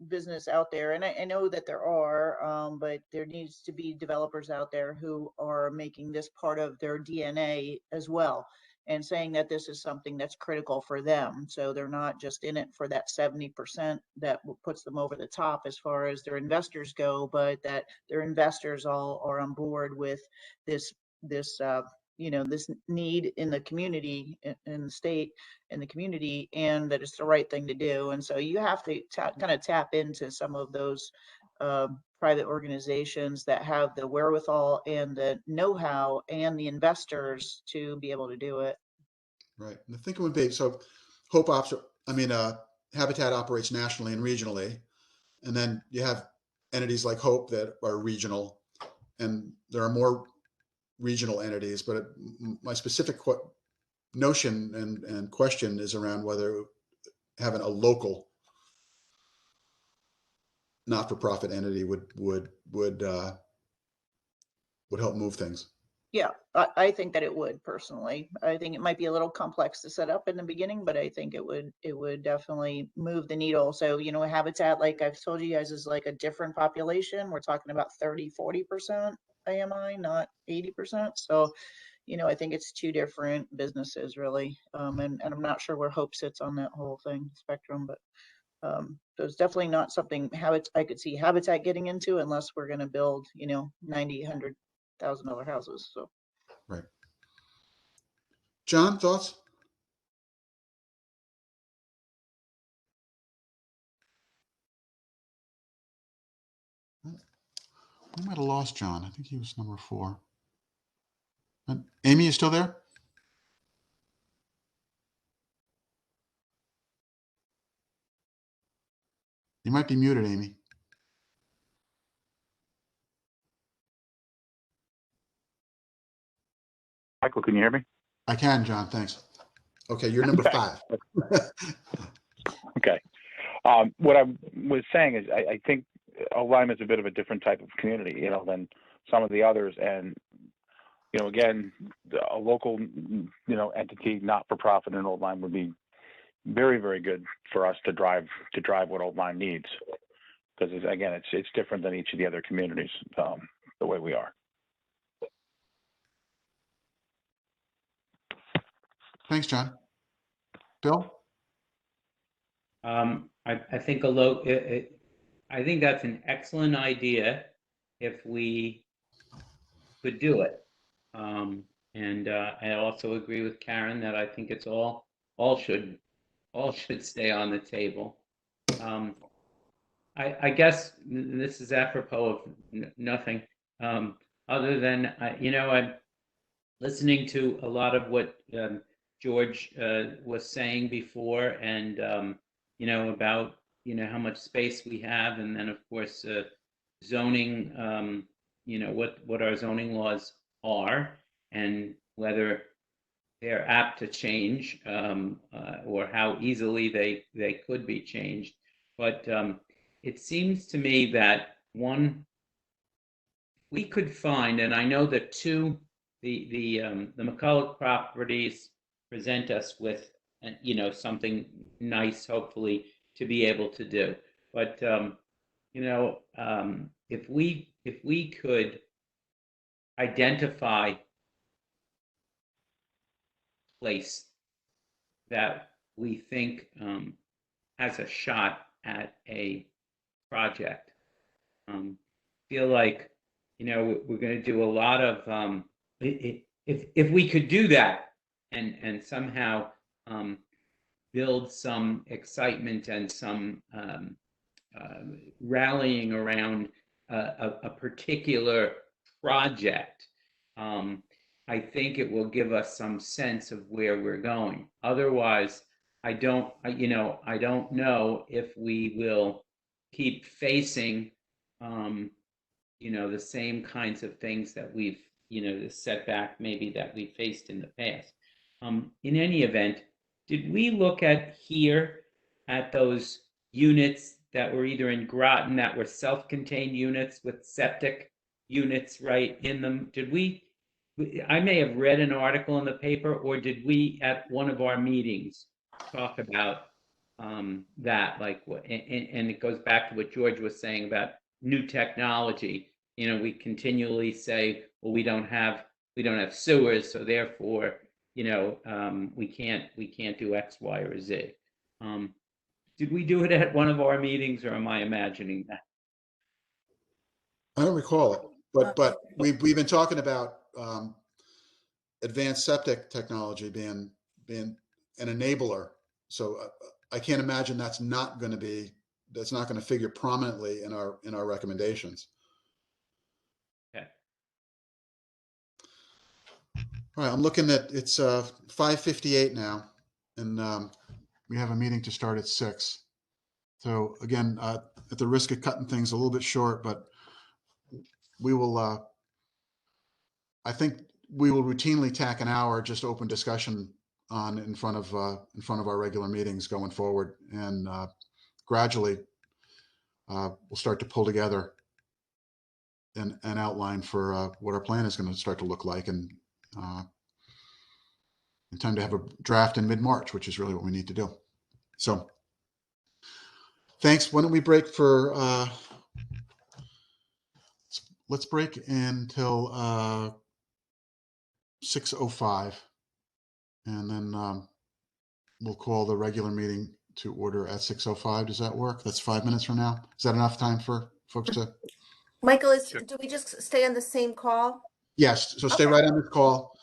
business out there, and I know that there are, but there needs to be developers out there who are making this part of their DNA as well, and saying that this is something that's critical for them. So they're not just in it for that 70% that puts them over the top as far as their investors go, but that their investors all are on board with this this need in the community, in the state, in the community, and that it's the right thing to do. And so you have to kind of tap into some of those private organizations that have the wherewithal and the know-how and the investors to be able to do it.
Right. And I think it would be, so Habitat operates nationally and regionally, and then you have entities like Hope that are regional, and there are more regional entities, but my specific notion and question is around whether having a local not-for-profit entity would help move things.
Yeah, I think that it would personally. I think it might be a little complex to set up in the beginning, but I think it would definitely move the needle. So, Habitat, like I've told you guys, is like a different population. We're talking about 30-40% AMI, not 80%. So, I think it's two different businesses really. And I'm not sure where Hope sits on that whole thing spectrum, but so it's definitely not something I could see Habitat getting into unless we're going to build, $90,000, $100,000 houses. So,
right. John, thoughts? We might have lost John. I think he was number 4. And Amy, you still there? You might be muted, Amy.
Michael, can you hear me?
I can, John. Thanks. Okay, you're number 5.
Okay. What I was saying is I think Lyme is a bit of a different type of community, than some of the others. And, again, a local, entity, not for profit in Old Lyme would be very, very good for us to drive what Old Lyme needs. Because again, it's different than each of the other communities, the way we are.
Thanks, John. Bill?
I think I think that's an excellent idea if we could do it. And I also agree with Karen that I think it's all should stay on the table. I guess this is apropos of nothing, other than I'm listening to a lot of what George was saying before, and about how much space we have, and then of course zoning, what our zoning laws are, and whether they're apt to change, or how easily they could be changed. But it seems to me that we could find, and I know that the McCulloch properties present us with something nice, hopefully, to be able to do. But if we could identify place that we think has a shot at a project. Feel like we're going to do a lot of if we could do that and somehow build some excitement and some rallying around a particular project. I think it will give us some sense of where we're going. Otherwise, I don't know if we will keep facing, the same kinds of things that we've, the setback maybe that we faced in the past. In any event, did we look at those units that were either in Groton that were self-contained units with septic units right in them? I may have read an article in the paper, or did we at one of our meetings talk about that? Like, and it goes back to what George was saying about new technology. We continually say, well, we don't have sewers, so therefore, we can't do X, Y, or Z. Did we do it at one of our meetings, or am I imagining that?
I don't recall it, but we've been talking about advanced septic technology being an enabler. So I can't imagine that's not going to figure prominently in our recommendations.
Okay.
All right, I'm looking at it's 5:58 now, and we have a meeting to start at 6. So again, at the risk of cutting things a little bit short, but we will. I think we will routinely tack an hour just open discussion on in front of our regular meetings going forward, and gradually we'll start to pull together an outline for what our plan is going to start to look like, and in time to have a draft in mid-March, which is really what we need to do. So thanks. Why don't we break for let's break until 6:05, and then we'll call the regular meeting to order at 6:05. Does that work? That's 5 minutes from now. Is that enough time for folks to?
Michael, do we just stay on the same call?
Yes. So stay
Okay.
right on this call.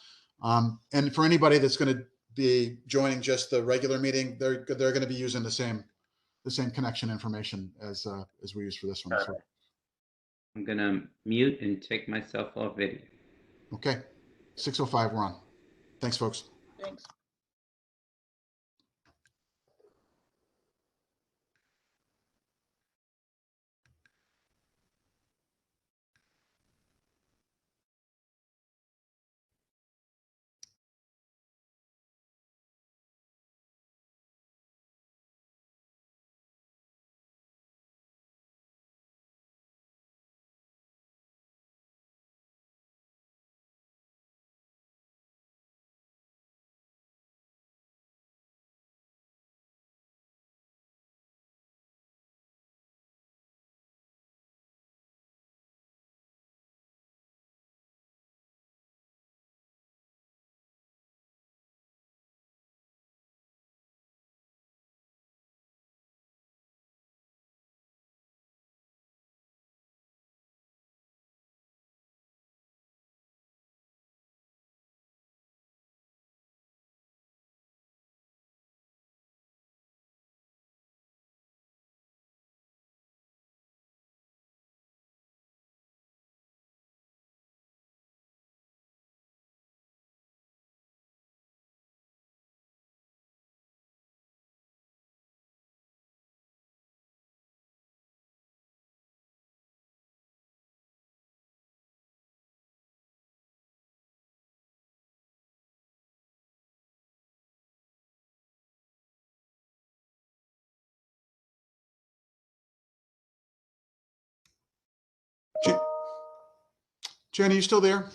And for anybody that's going to be joining just the regular meeting, they're going to be using the same connection information as we use for this one. So.
I'm going to mute and take myself off video.
Okay. 6:05, we're on. Thanks, folks.
Thanks.
Jen, are you still there?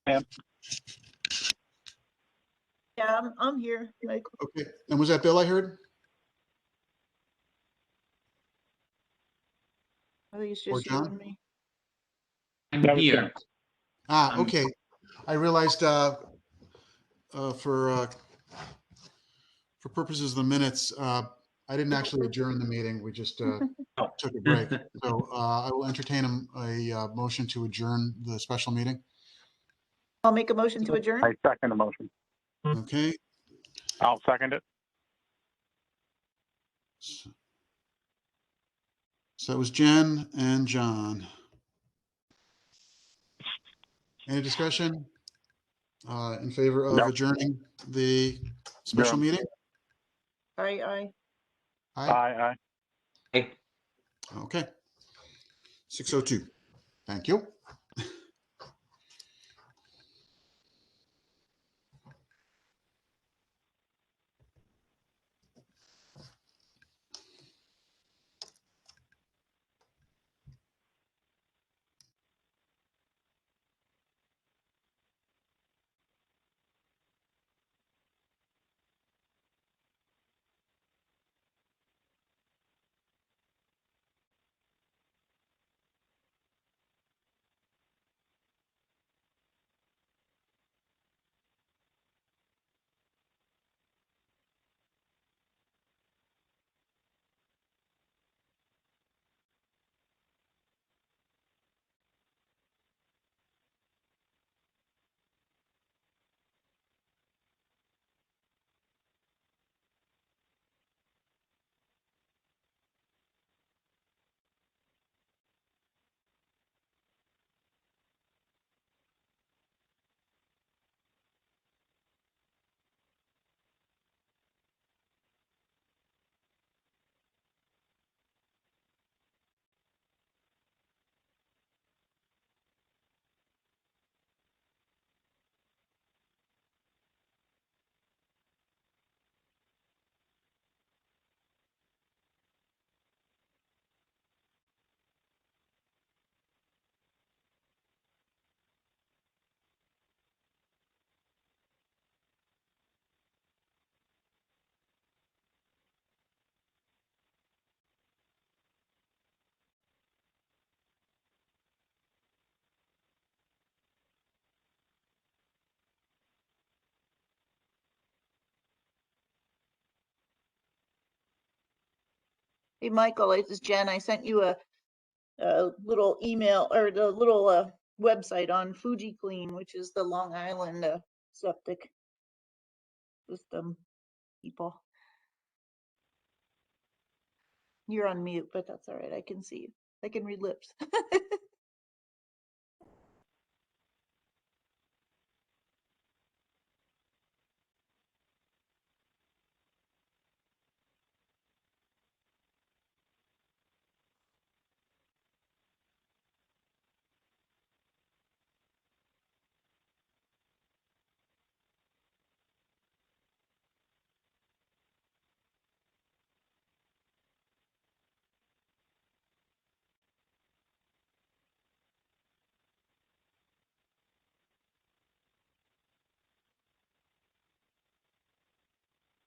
Pam?
Yeah, I'm here. Like,
Okay. And was that Bill I heard?
I think it's
Or
just you
John?
and me.
I'm
That was
here.
Jen.
Okay. I realized for purposes of the minutes, I didn't actually adjourn the meeting. We just took a break. So I will entertain a motion to adjourn the special meeting.
I'll make a motion to adjourn.
I second the motion.
Okay.
I'll second it.
So it was Jen and John. Any discussion in favor of
No.
adjourning the special
No.
meeting?
Aye.
Aye.
Aye.
Hey,
Okay. 6:02. Thank you.
Hey, Michael, it's Jen. I sent you a little email or the little website on Fuji Clean, which is the Long Island septic system people. You're on mute, but that's all right. I can see you. I can read lips.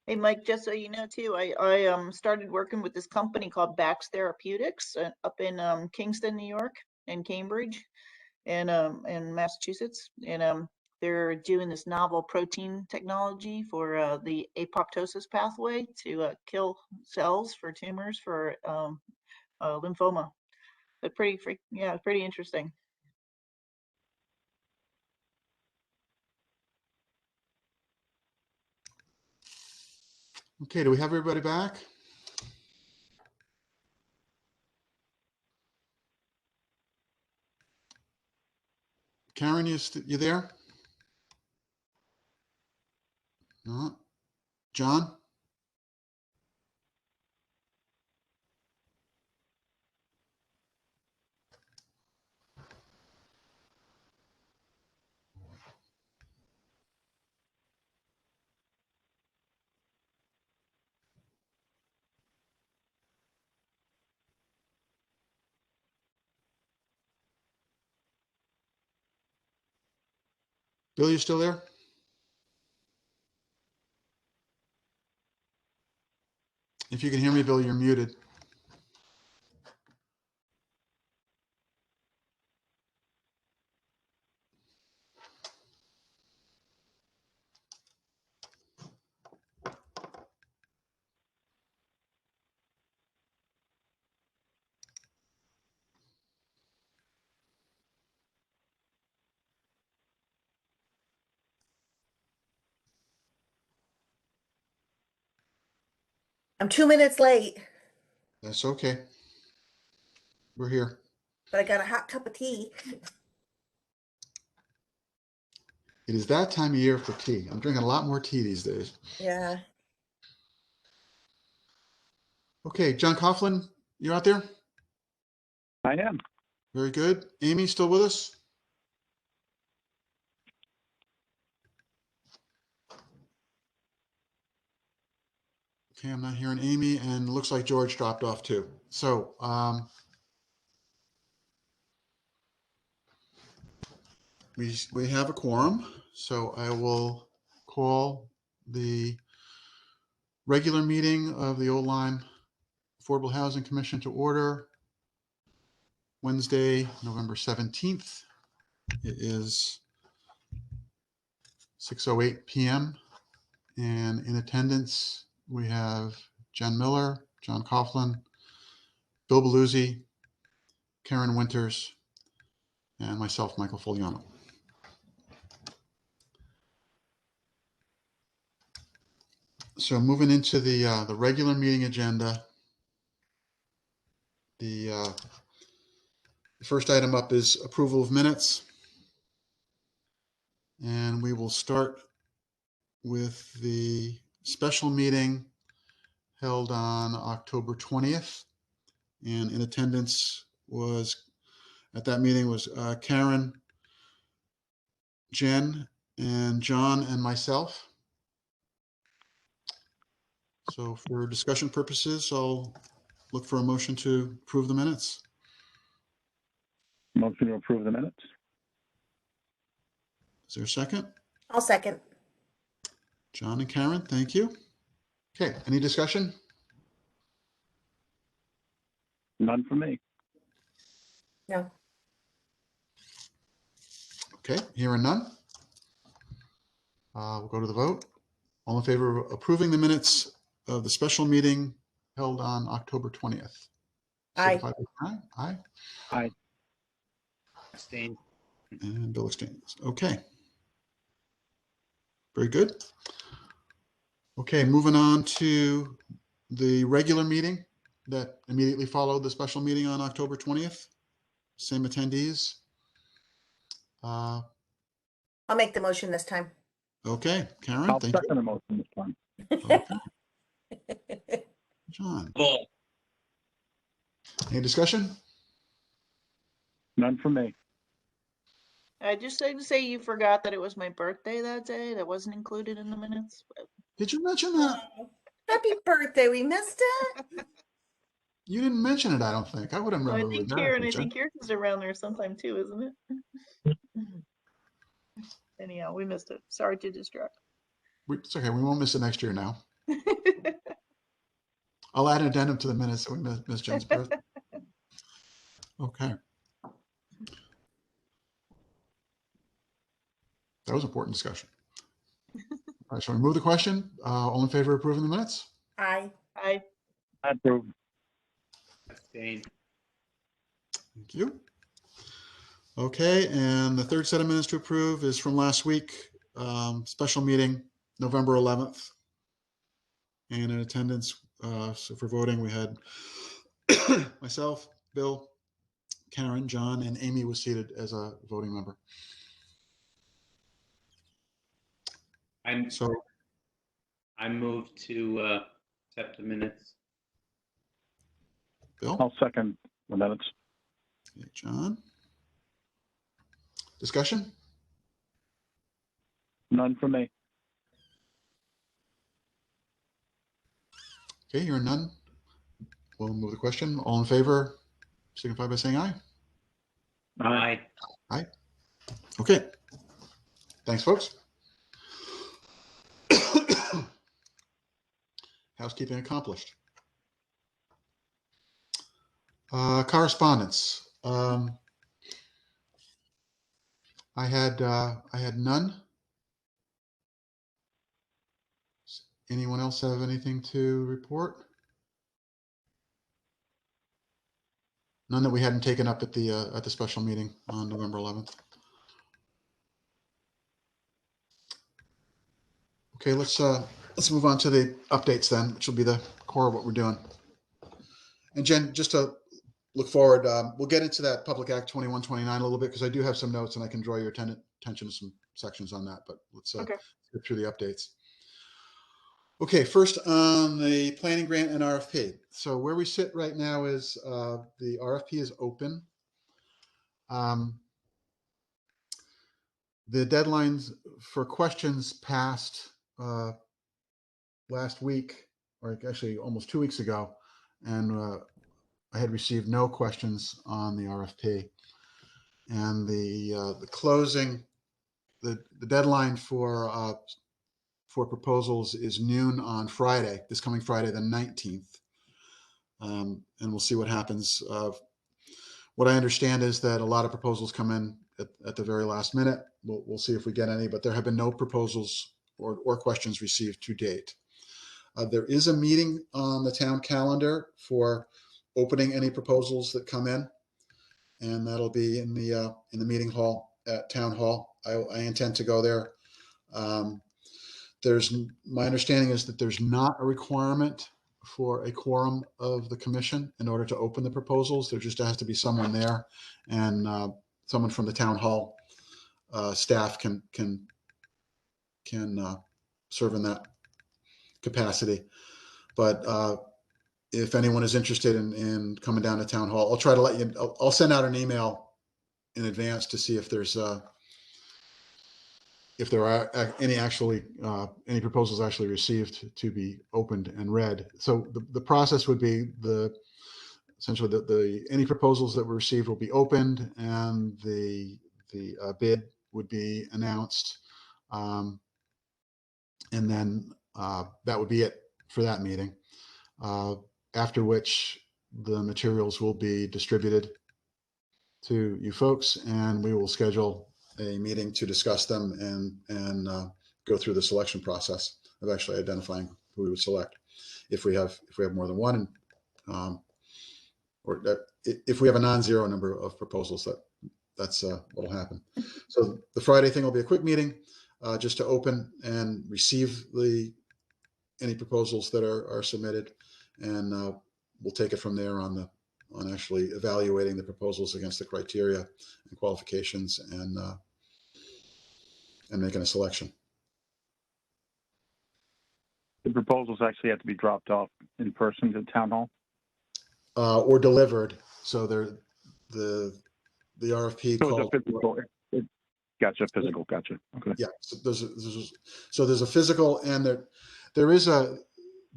Hey, Mike, just so you know too, I started working with this company called Bax Therapeutics up in Kingston, New York, and Cambridge, and in Massachusetts, and they're doing this novel protein technology for the apoptosis pathway to kill cells for tumors for lymphoma. But yeah, pretty interesting.
Okay. Do we have everybody back? Karen, you there? No. John? Bill, you still there? If you can hear me, Bill, you're muted.
I'm 2 minutes late,
That's okay. We're here.
but I got a hot cup of tea.
It is that time of year for tea. I'm drinking a lot more tea these days.
Yeah.
Okay, John Coughlin, you out there?
I am.
Very good. Amy, still with us? Okay, I'm not hearing Amy, and looks like George dropped off too. So we have a quorum, so I will call the regular meeting of the Old Lyme Affordable Housing Commission to order. Wednesday, November 17th. It is 6:08 p.m. And in attendance, we have Jen Miller, John Coughlin, Bill Belluzzi, Karen Winters, and myself, Michael Foliano. So moving into the regular meeting agenda, the first item up is approval of minutes. And we will start with the special meeting held on October 20th. And in attendance was, at that meeting was Karen, Jen, and John, and myself. So for discussion purposes, I'll look for a motion to approve the minutes.
Motion to approve the minutes.
Is there a second?
I'll second.
John and Karen, thank you. Okay, any discussion?
None for me.
No.
Okay, hearing none. We'll go to the vote. All in favor of approving the minutes of the special meeting held on October 20th?
Aye.
Signify by aye. Aye.
Aye.
Abstain.
And Bill abstains. Okay. Very good. Okay, moving on to the regular meeting that immediately followed the special meeting on October 20th. Same attendees.
I'll make the motion this time.
Okay, Karen,
I'll
thank
second
you.
the motion this time.
Okay. John,
Bull.
any discussion?
None for me.
I just like to say you forgot that it was my birthday that day. That wasn't included in the minutes.
Did you mention that?
Happy birthday. We missed it.
You didn't mention it, I don't think. I would have
So I
remembered
think
that.
Karen, I think yours is around there sometime too, isn't it? Anyhow, we missed it. Sorry to distract.
It's okay. We won't miss it next year now. I'll add an addendum to the minutes that we missed Jen's birthday. Okay. That was important discussion. All right, so we move the question. All in favor of approving the minutes?
Aye.
I
Approve.
Abstain.
Thank you. Okay, and the third set of minutes to approve is from last week, special meeting, November 11th. And in attendance, so for voting, we had myself, Bill, Karen, John, and Amy was seated as a voting member. So
I move to accept the minutes.
Bill?
I'll second the minutes.
Okay, John? Discussion?
None for me.
Okay, hearing none. We'll move the question. All in favor, signify by saying aye.
Aye.
Aye. Okay. Thanks, folks. Housekeeping accomplished. Correspondence. I had none. Anyone else have anything to report? None that we hadn't taken up at the special meeting on November 11th. Okay, let's move on to the updates then, which will be the core of what we're doing. And Jen, just to look forward, we'll get into that Public Act 2129 a little bit because I do have some notes and I can draw your attention to some sections on that. But let's
Okay.
get through the updates. Okay, first on the Planning Grant and RFP. So where we sit right now is the RFP is open. The deadlines for questions passed last week, or actually almost 2 weeks ago, and I had received no questions on the RFP. And the closing, the deadline for proposals is noon on Friday, this coming Friday, the 19th. And we'll see what happens. What I understand is that a lot of proposals come in at the very last minute. We'll see if we get any, but there have been no proposals or questions received to date. There is a meeting on the town calendar for opening any proposals that come in, and that'll be in the meeting hall at Town Hall. I intend to go there. My understanding is that there's not a requirement for a quorum of the commission in order to open the proposals. There just has to be someone there, and someone from the town hall staff can serve in that capacity. But if anyone is interested in coming down to town hall, I'll try to let you. I'll send out an email in advance to see if there are any proposals actually received to be opened and read. So the process would be essentially any proposals that were received will be opened, and the bid would be announced, and then that would be it for that meeting. After which the materials will be distributed to you folks, and we will schedule a meeting to discuss them and go through the selection process of actually identifying who we would select if we have more than one, or if we have a non-zero number of proposals. That's what will happen. So the Friday thing will be a quick meeting just to open and receive any proposals that are submitted, and we'll take it from there on actually evaluating the proposals against the criteria and qualifications, and making a selection.
The proposals actually have to be dropped off in person to town hall?
Or delivered. So the RFP
So
called.
it's a physical. Gotcha. Physical. Gotcha. Okay.
Yeah. So there's a physical, and there is a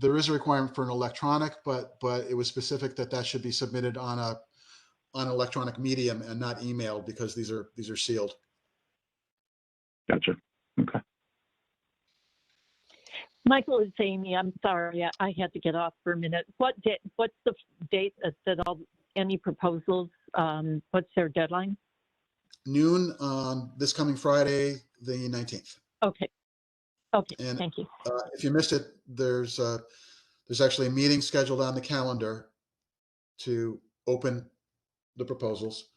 requirement for an electronic, but it was specific that should be submitted on an electronic medium and not emailed, because these are sealed.
Gotcha. Okay.
Michael, it's Amy. I'm sorry, I had to get off for a minute. What's the date that any proposals, what's their deadline?
Noon on this coming Friday, the 19th.
Okay,
And
thank you.
if you missed it, there's actually a meeting scheduled on the calendar to open the proposals.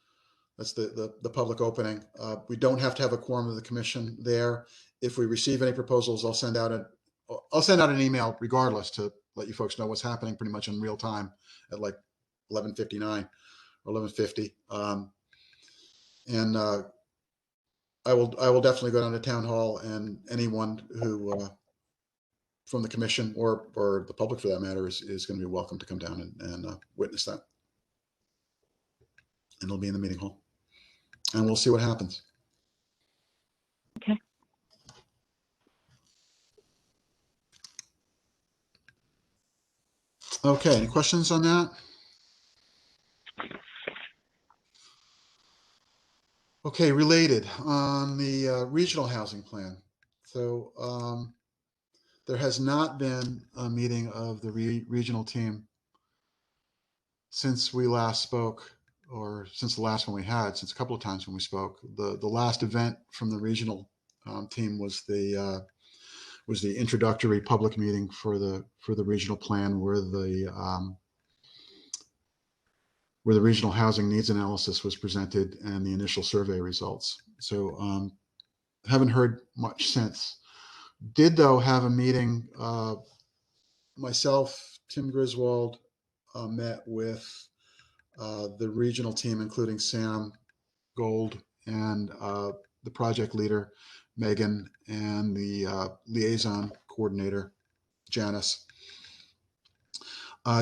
That's the public opening. We don't have to have a quorum of the commission there. If we receive any proposals, I'll send out an email regardless to let you folks know what's happening pretty much in real time at like 11:59 or 11:50. And I will definitely go down to town hall, and anyone who from the commission or the public for that matter is going to be welcome to come down and witness that. And it'll be in the meeting hall, and we'll see what happens.
Okay.
Okay, any questions on that? Okay, related on the regional housing plan. So there has not been a meeting of the regional team since we last spoke, or since the last one we had, since a couple of times when we spoke. The last event from the regional team was the introductory public meeting for the regional plan, where the regional housing needs analysis was presented and the initial survey results. So haven't heard much since. Did though have a meeting. Myself, Tim Griswold, met with the regional team, including Sam Gold and the project leader, Megan, and the liaison coordinator, Janice,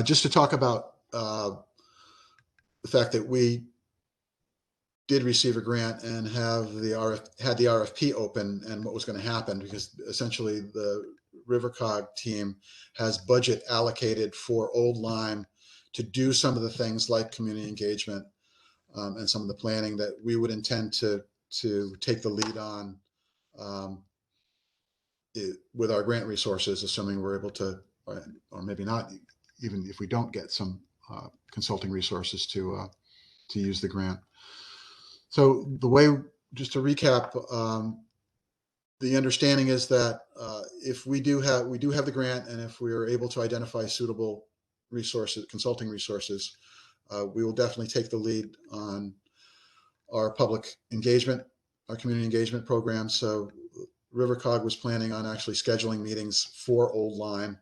just to talk about the fact that we did receive a grant and had the RFP open and what was going to happen, because essentially the RiverCog team has budget allocated for Old Lyme to do some of the things like community engagement and some of the planning that we would intend to take the lead on with our grant resources, assuming we're able to, or maybe not, even if we don't get some consulting resources to use the grant. So the way, just to recap, the understanding is that if we do have the grant, and if we are able to identify suitable resources, consulting resources, we will definitely take the lead on our public engagement, our community engagement program. So RiverCog was planning on actually scheduling meetings for Old Lyme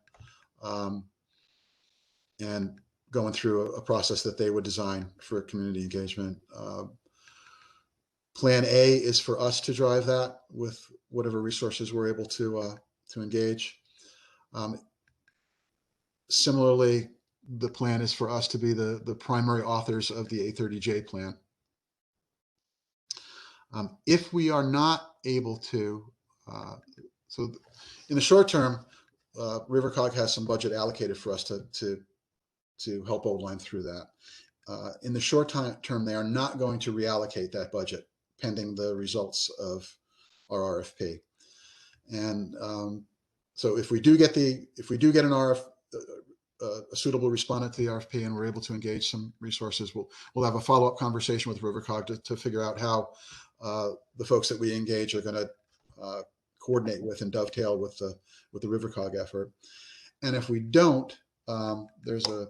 and going through a process that they would design for community engagement. Plan A is for us to drive that with whatever resources we're able to engage. Similarly, the plan is for us to be the primary authors of the A30J plan. If we are not able to, so in the short term, RiverCog has some budget allocated for us to help Old Lyme through that. In the short term, they are not going to reallocate that budget pending the results of our RFP. And so if we do get an a suitable respondent to the RFP and we're able to engage some resources, we'll have a follow-up conversation with RiverCog to figure out how the folks that we engage are going to coordinate with and dovetail with the RiverCog effort. And if we don't, there's a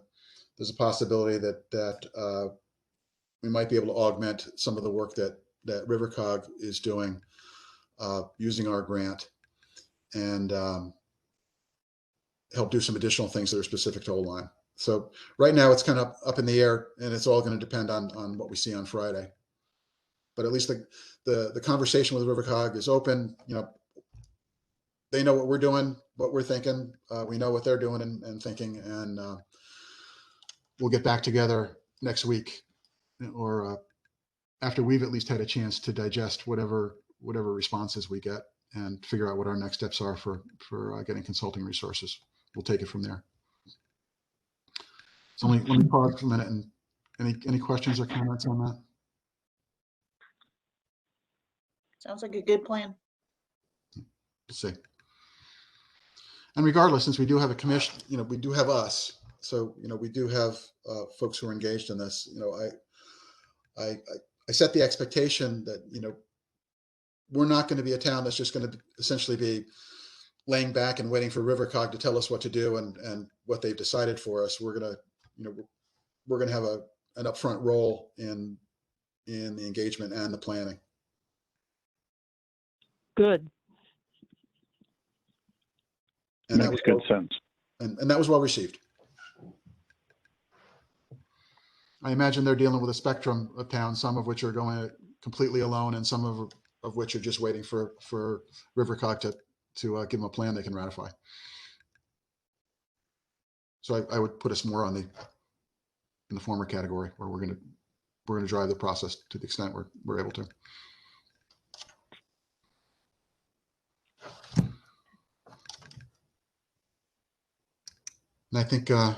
possibility that we might be able to augment some of the work that RiverCog is doing using our grant, and help do some additional things that are specific to Old Lyme. So right now it's kind of up in the air, and it's all going to depend on what we see on Friday. But at least the conversation with RiverCog is open. You know, they know what we're doing, what we're thinking. We know what they're doing and thinking, and we'll get back together next week, or after we've at least had a chance to digest whatever responses we get and figure out what our next steps are for getting consulting resources. We'll take it from there. So let me pause for a minute, and any questions or comments on that?
Sounds like a good plan.
Let's see. And regardless, since we do have a commission, you know, we do have us. So, you know, we do have folks who are engaged in this. You know, I set the expectation that, you know, we're not going to be a town that's just going to essentially be laying back and waiting for RiverCog to tell us what to do and what they've decided for us. We're going to, you know, we're going to have an upfront role in the engagement and the planning.
Good.
And
Makes good sense.
And that was well received. I imagine they're dealing with a spectrum of towns, some of which are going completely alone, and some of which are just waiting for RiverCog to give them a plan they can ratify. So I would put us more in the former category, where we're going to drive the process to the extent we're able to. And I think I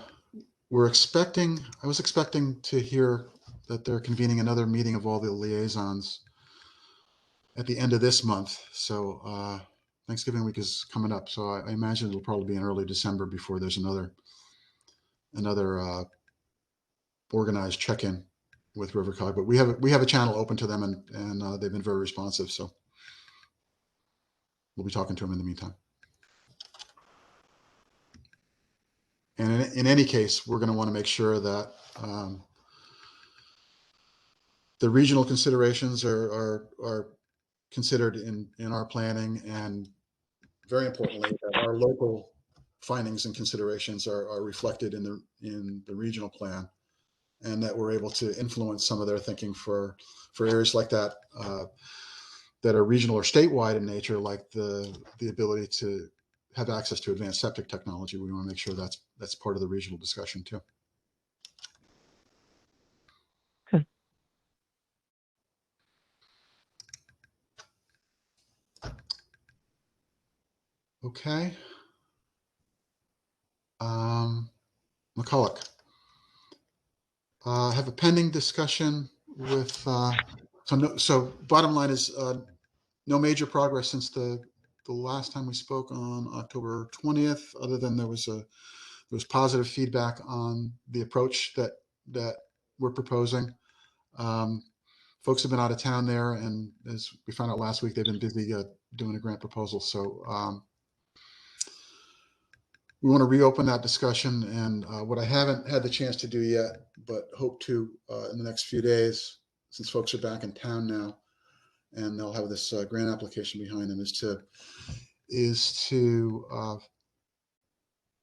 was expecting to hear that they're convening another meeting of all the liaisons at the end of this month. So Thanksgiving week is coming up. So I imagine it'll probably be in early December before there's another organized check-in with Rivercog. But we have a channel open to them, and they've been very responsive. So we'll be talking to them in the meantime. And in any case, we're going to want to make sure that the regional considerations are considered in our planning, and very importantly, that our local findings and considerations are reflected in the regional plan, and that we're able to influence some of their thinking for areas like that that are regional or statewide in nature, like the ability to have access to advanced septic technology. We want to make sure that's part of the regional discussion too. Okay. McCulloch. Have a pending discussion with, so bottom line is no major progress since the last time we spoke on October 20th, other than there was positive feedback on the approach that we're proposing. Folks have been out of town there, and as we found out last week, they've been busy doing a grant proposal. So we want to reopen that discussion, and what I haven't had the chance to do yet, but hope to in the next few days, since folks are back in town now, and they'll have this grant application behind them, is to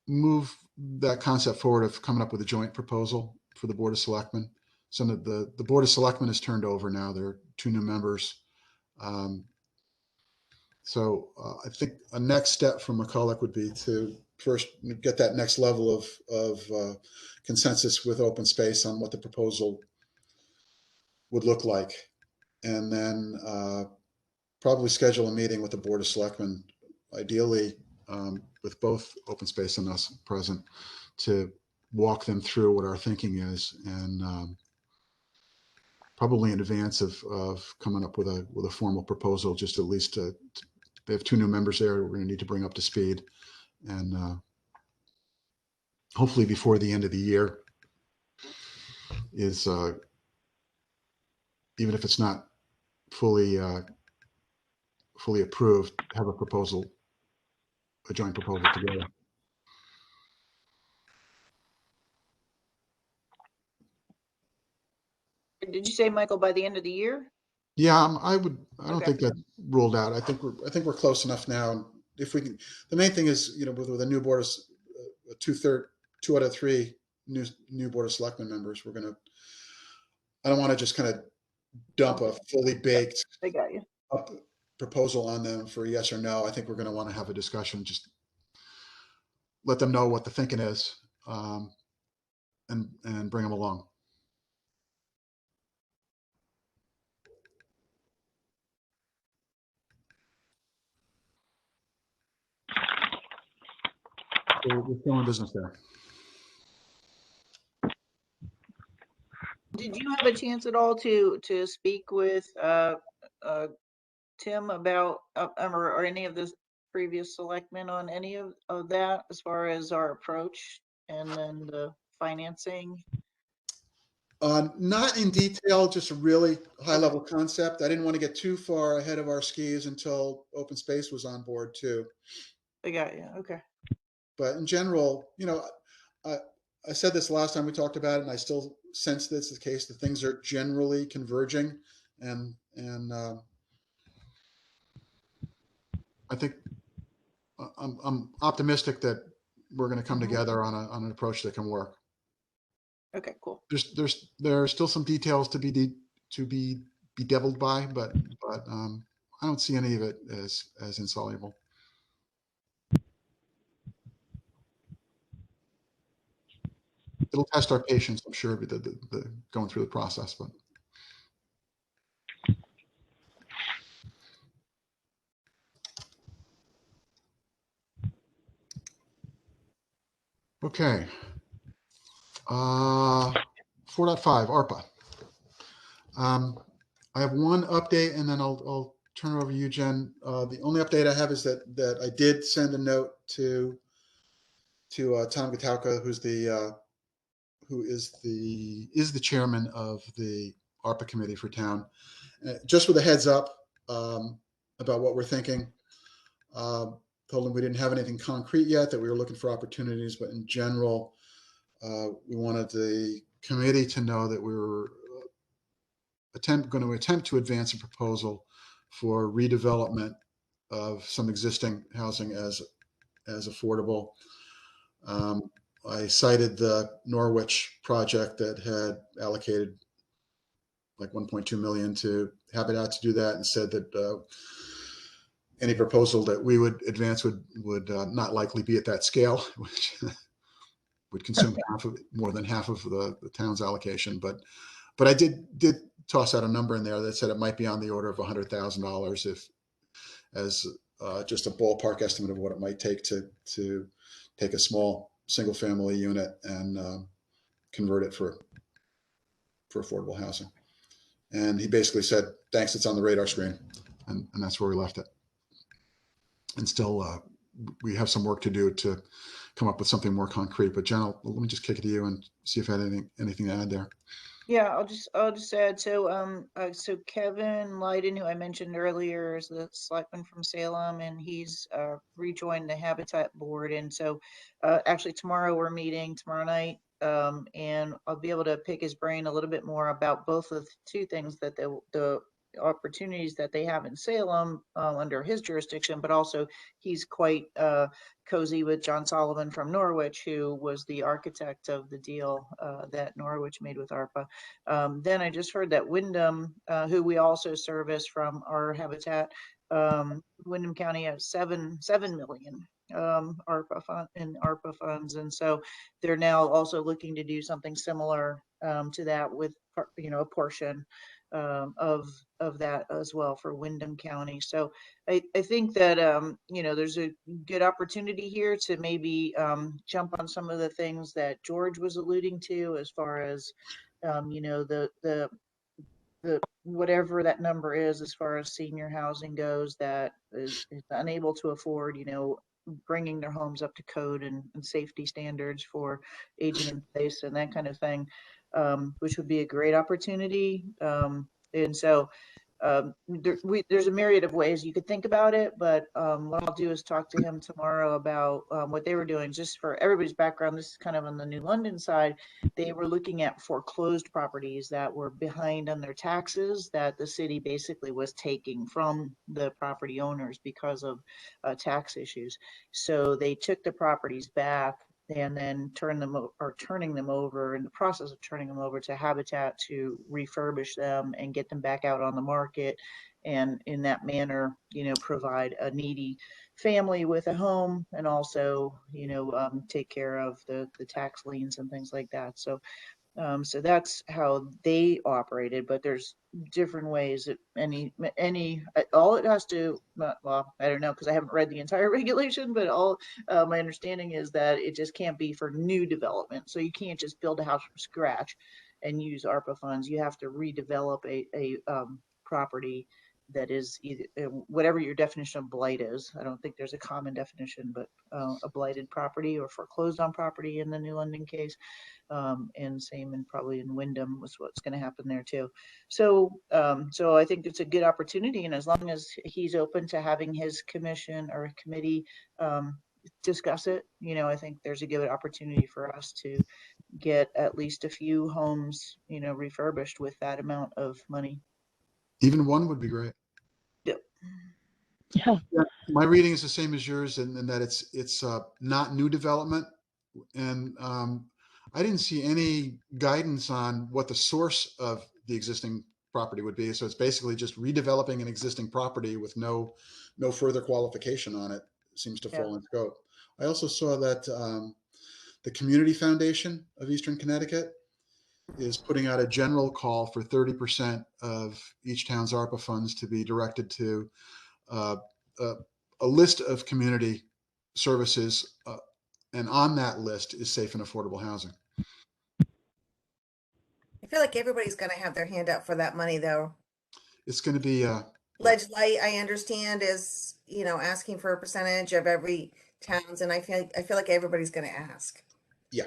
move that concept forward of coming up with a joint proposal for the Board of Selectmen. So the Board of Selectmen is turned over now. There are 2 new members. So I think a next step from McCulloch would be to first get that next level of consensus with open space on what the proposal would look like. And then probably schedule a meeting with the Board of Selectmen, ideally with both open space and us present, to walk them through what our thinking is, and probably in advance of coming up with a formal proposal, just at least they have 2 new members there we're going to need to bring up to speed, and hopefully before the end of the year is, even if it's not fully approved, have a joint proposal together.
Did you say, Michael, by the end of the year?
Yeah, I don't
Okay.
think that's ruled out. I think we're close enough now. If we can, the main thing is, with a new board of 2 out of 3 new Board of Selectmen members, I don't want to just kind of dump a fully baked
I got you.
up proposal on them for yes or no. I think we're going to want to have a discussion, just let them know what the thinking is, and bring them along. So we're still in business there.
Did you have a chance at all to speak with Tim about or any of the previous selectmen on any of that, as far as our approach and then the financing?
Not in detail, just a really high level concept. I didn't want to get too far ahead of our skis until open space was on board too.
I got you. Okay.
But in general, I said this last time we talked about it, and I still sense this is the case, that things are generally converging, and I think I'm optimistic that we're going to come together on an approach that can work.
Okay, cool.
There are still some details to be bedeviled by, but I don't see any of it as insoluble. It'll test our patience, I'm sure, the going through the process, but. Okay. 4.5 ARPA. I have one update, and then I'll turn it over to you, Jen. The only update I have is that I did send a note to Tom Gatauka, who is the chairman of the ARPA committee for town, just with a heads up about what we're thinking. Told him we didn't have anything concrete yet, that we were looking for opportunities, but in general, we wanted the committee to know that we were going to attempt to advance a proposal for redevelopment of some existing housing as affordable. I cited the Norwich project that had allocated like 1.2 million to Habitat to do that, and said that any proposal that we would advance would not likely be at that scale, which would consume more than half of the town's allocation. But I did toss out a number in there that said it might be on the order of $100,000 as just a ballpark estimate of what it might take to take a small single family unit and convert it for affordable housing. And he basically said, thanks, it's on the radar screen. And that's where we left it. And still, we have some work to do to come up with something more concrete. But Jen, let me just kick it to you and see if I had anything to add there.
Yeah, I'll just add, so Kevin Leiden, who I mentioned earlier, is the selectman from Salem, and he's rejoined the Habitat board. And so actually tomorrow we're meeting, tomorrow night, and I'll be able to pick his brain a little bit more about both of the two things, that the opportunities that they have in Salem under his jurisdiction, but also he's quite cozy with John Sullivan from Norwich, who was the architect of the deal that Norwich made with ARPA. Then I just heard that Windham, who we also service from our Habitat, Windham County has 7 million ARPA funds, and so they're now also looking to do something similar to that with a portion of that as well for Windham County. So I think that there's a good opportunity here to maybe jump on some of the things that George was alluding to, as far as the whatever that number is as far as senior housing goes, that is unable to afford bringing their homes up to code and safety standards for aging in place and that kind of thing, which would be a great opportunity. And so there's a myriad of ways you could think about it, but what I'll do is talk to him tomorrow about what they were doing. Just for everybody's background, this is kind of on the New London side. They were looking at foreclosed properties that were behind on their taxes, that the city basically was taking from the property owners because of tax issues. So they took the properties back and then turning them over, in the process of turning them over to Habitat to refurbish them and get them back out on the market, and in that manner, provide a needy family with a home, and also, take care of the tax liens and things like that. So that's how they operated, but there's different ways that all it has to, well, I don't know, because I haven't read the entire regulation, but all my understanding is that it just can't be for new development. So you can't just build a house from scratch and use ARPA funds. You have to redevelop a property that is either whatever your definition of blight is. I don't think there's a common definition, but a blighted property or foreclosed on property in the New London case. And same in probably in Windham was what's going to happen there too. So I think it's a good opportunity, and as long as he's open to having his commission or committee discuss it, I think there's a good opportunity for us to get at least a few homes, refurbished with that amount of money.
Even one would be great.
Yep.
Yeah.
My reading is the same as yours, in that it's not new development, and I didn't see any guidance on what the source of the existing property would be. So it's basically just redeveloping an existing property with no further qualification on it. Seems to fall in scope. I also saw that the Community Foundation of Eastern Connecticut is putting out a general call for 30% of each town's ARPA funds to be directed to a list of community services, and on that list is safe and affordable housing.
I feel like everybody's going to have their hand out for that money, though.
It's going to be
Ledge Light, I understand, is, you know, asking for a percentage of every towns, and I feel like everybody's gonna ask.
Yeah.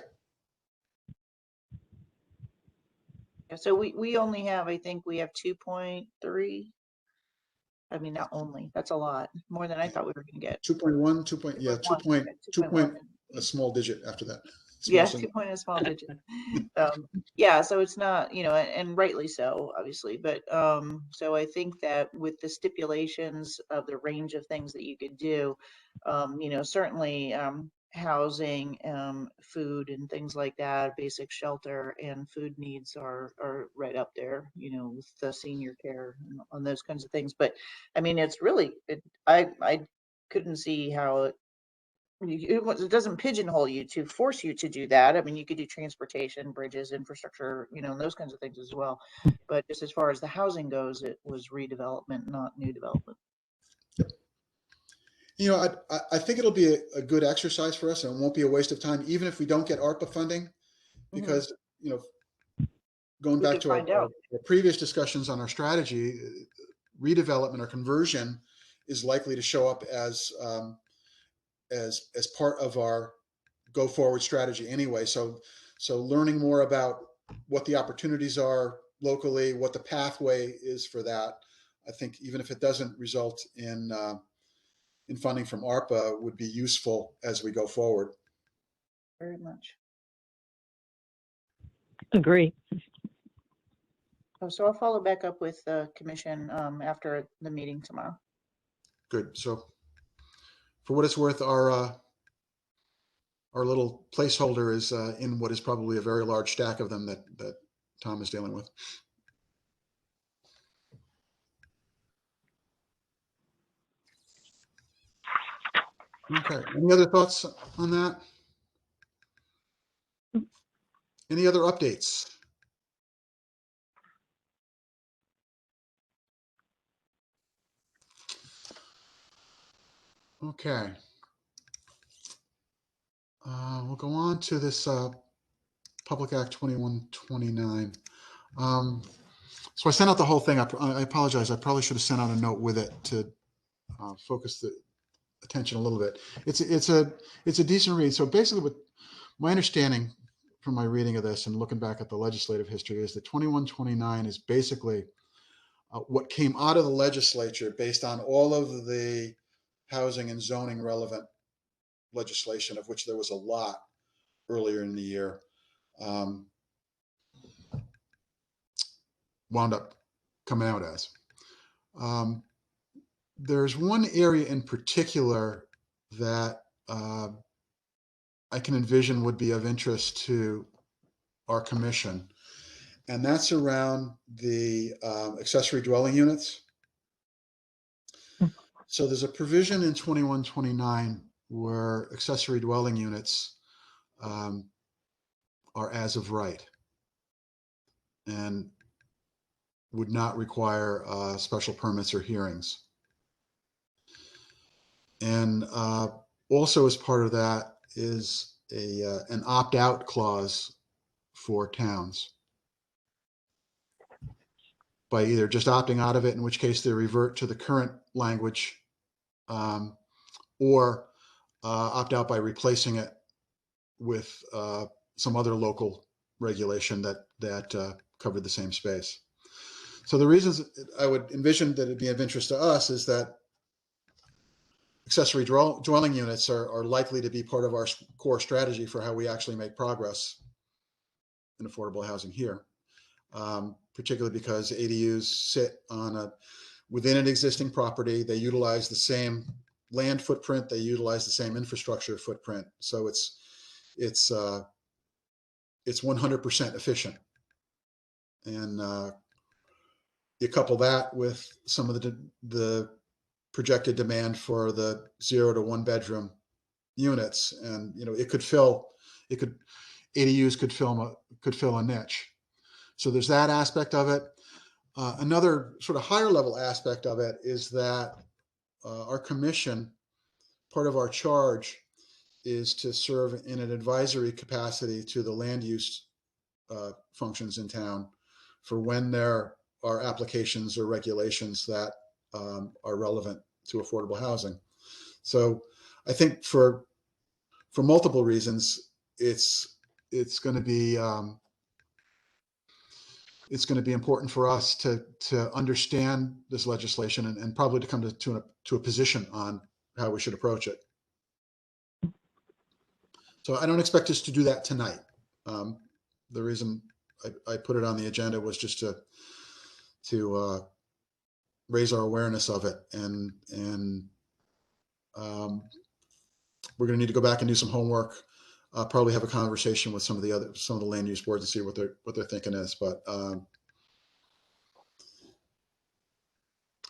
Yeah, so we only have, I think we have 2.3. I mean, not only, that's a lot, more than I thought we were gonna get.
2.1, 2 point, yeah, 2 point, 2 point,
2.1.
a small digit after that. Small
Yeah,
single.
2 point is small digit. Yeah, so it's not, you know, and rightly so, obviously, but so I think that with the stipulations of the range of things that you could do, you know, certainly housing, food and things like that, basic shelter and food needs are right up there, you know, with the senior care and on those kinds of things. But I mean, it's really, I couldn't see how it doesn't pigeonhole you to force you to do that. I mean, you could do transportation, bridges, infrastructure, you know, and those kinds of things as well. But just as far as the housing goes, it was redevelopment, not new development.
You know, I think it'll be a good exercise for us, and it won't be a waste of time, even if we don't get ARPA funding, because, you know, going
We
back
could
to
find out.
our previous discussions on our strategy, redevelopment or conversion is likely to show up as part of our go forward strategy anyway. So learning more about what the opportunities are locally, what the pathway is for that, I think even if it doesn't result in funding from ARPA, would be useful as we go forward.
Very much.
Agree.
So I'll follow back up with the commission after the meeting tomorrow.
Good. So for what it's worth, our little placeholder is in what is probably a very large stack of them that Tom is dealing with. Okay. Any other thoughts on that? Any other updates? Okay. We'll go on to this Public Act 2129. So I sent out the whole thing. I apologize. I probably should have sent out a note with it to focus the attention a little bit. It's a decent read. So basically, what my understanding from my reading of this and looking back at the legislative history is that 2129 is basically what came out of the legislature based on all of the housing and zoning relevant legislation, of which there was a lot earlier in the year, wound up coming out as. There's one area in particular that I can envision would be of interest to our commission, and that's around the accessory dwelling units. So there's a provision in 2129 where accessory dwelling units are as of right and would not require special permits or hearings. And also as part of that is an opt-out clause for towns by either just opting out of it, in which case they revert to the current language, or opt out by replacing it with some other local regulation that covered the same space. So the reasons I would envision that it'd be of interest to us is that accessory dwelling units are likely to be part of our core strategy for how we actually make progress in affordable housing here, particularly because ADUs sit within an existing property. They utilize the same land footprint. They utilize the same infrastructure footprint. So it's 100% efficient. And you couple that with some of the projected demand for the 0 to 1 bedroom units, and ADUs could fill a niche. So there's that aspect of it. Another sort of higher level aspect of it is that our commission, part of our charge is to serve in an advisory capacity to the land use functions in town for when there are applications or regulations that are relevant to affordable housing. So I think for multiple reasons, it's going to be important for us to understand this legislation and probably to come to a position on how we should approach it. So I don't expect us to do that tonight. The reason I put it on the agenda was just to raise our awareness of it, and we're going to need to go back and do some homework. Probably have a conversation with some of the land use boards and see what their thinking is. But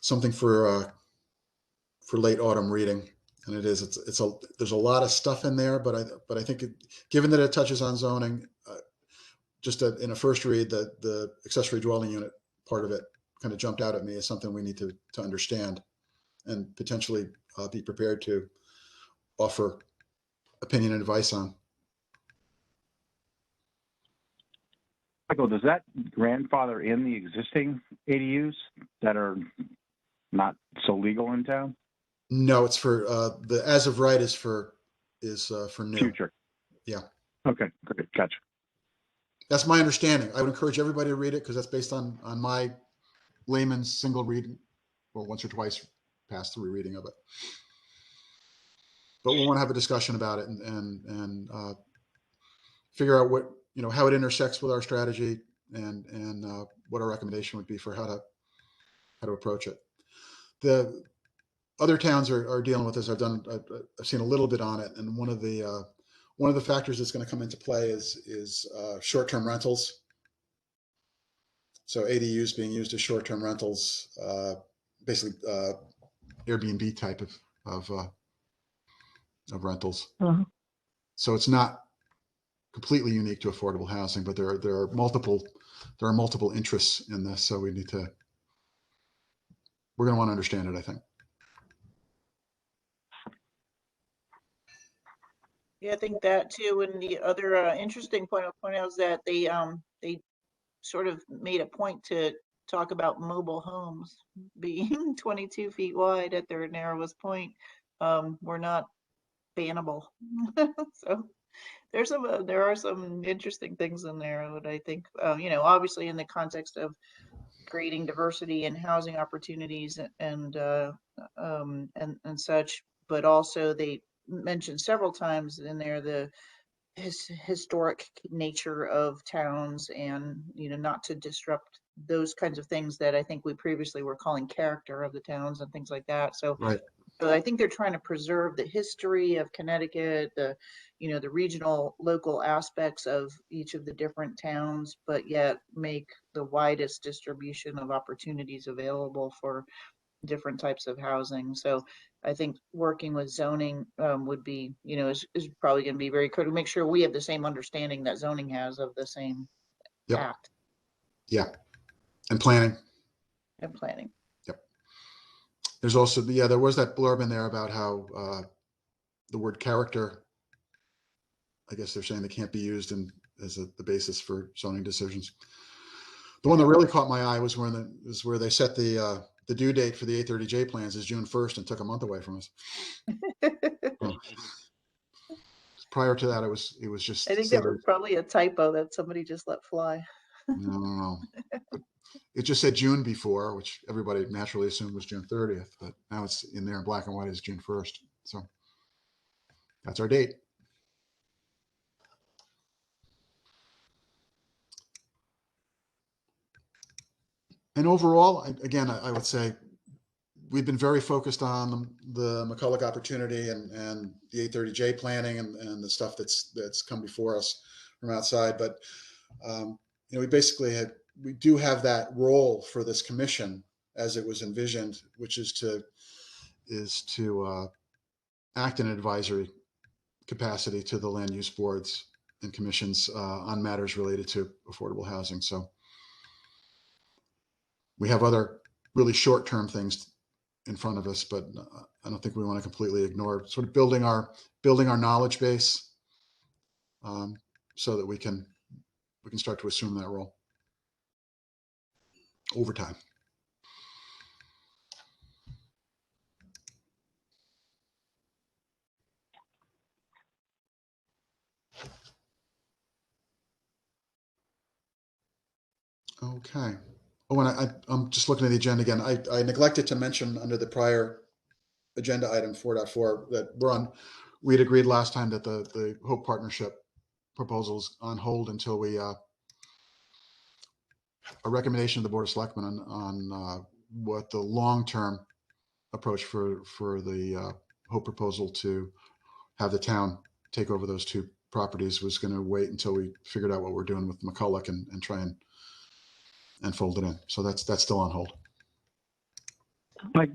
something for late autumn reading, and there's a lot of stuff in there. But I think given that it touches on zoning, just in a first read, the accessory dwelling unit part of it kind of jumped out at me as something we need to understand and potentially be prepared to offer opinion and advice on.
Michael, does that grandfather in the existing ADUs that are not so legal in town?
No, it's for the as of right is for new.
Future.
Yeah.
Okay, great, gotcha.
That's my understanding. I would encourage everybody to read it because that's based on my layman's single reading, or once or twice pass through reading of it. But we want to have a discussion about it and figure out what, how it intersects with our strategy and what our recommendation would be for how to approach it. The other towns are dealing with this. I've seen a little bit on it, and one of the factors that's going to come into play is short-term rentals. So ADUs being used as short-term rentals, basically Airbnb type of rentals.
Uh-huh.
So it's not completely unique to affordable housing, but there are multiple interests in this. So we're going to want to understand it, I think.
Yeah, I think that too. And the other interesting point I'll point out is that they sort of made a point to talk about mobile homes being 22 feet wide at their narrowest point. Were not bannable. So there are some interesting things in there that I think, obviously in the context of creating diversity and housing opportunities and such, but also they mentioned several times in there the historic nature of towns and, not to disrupt those kinds of things that I think we previously were calling character of the towns and things like that. So
Right.
but I think they're trying to preserve the history of Connecticut, the regional, local aspects of each of the different towns, but yet make the widest distribution of opportunities available for different types of housing. So I think working with zoning would be, is probably going to be very critical. Make sure we have the same understanding that zoning has of the same
Yep.
act
Yeah. And planning.
and planning.
There's also, there was that blurb in there about how the word character, I guess they're saying they can't be used as the basis for zoning decisions. The one that really caught my eye was where they set the due date for the 830J plans is June 1st and took a month away from us. Prior to that, it was just.
I think that was probably a typo that somebody just let fly.
No. It just said June before, which everybody naturally assumed was June 30th, but now it's in there in black and white as June 1st. So that's our date. And overall, again, I would say we've been very focused on the McCulloch opportunity and the 830J planning and the stuff that's come before us from outside. But we do have that role for this commission as it was envisioned, which is to act in an advisory capacity to the land use boards and commissions on matters related to affordable housing. So we have other really short-term things in front of us, but I don't think we want to completely ignore sort of building our knowledge base so that we can start to assume that role over time. Okay. Oh, and I'm just looking at the agenda again. I neglected to mention under the prior agenda item 4.4 that we'd agreed last time that the Hope Partnership proposals on hold until we a recommendation of the Board of Selectmen on what the long-term approach for the Hope proposal to have the town take over those two properties was going to wait until we figured out what we're doing with McCulloch and try and fold it in. So that's still on hold.
Like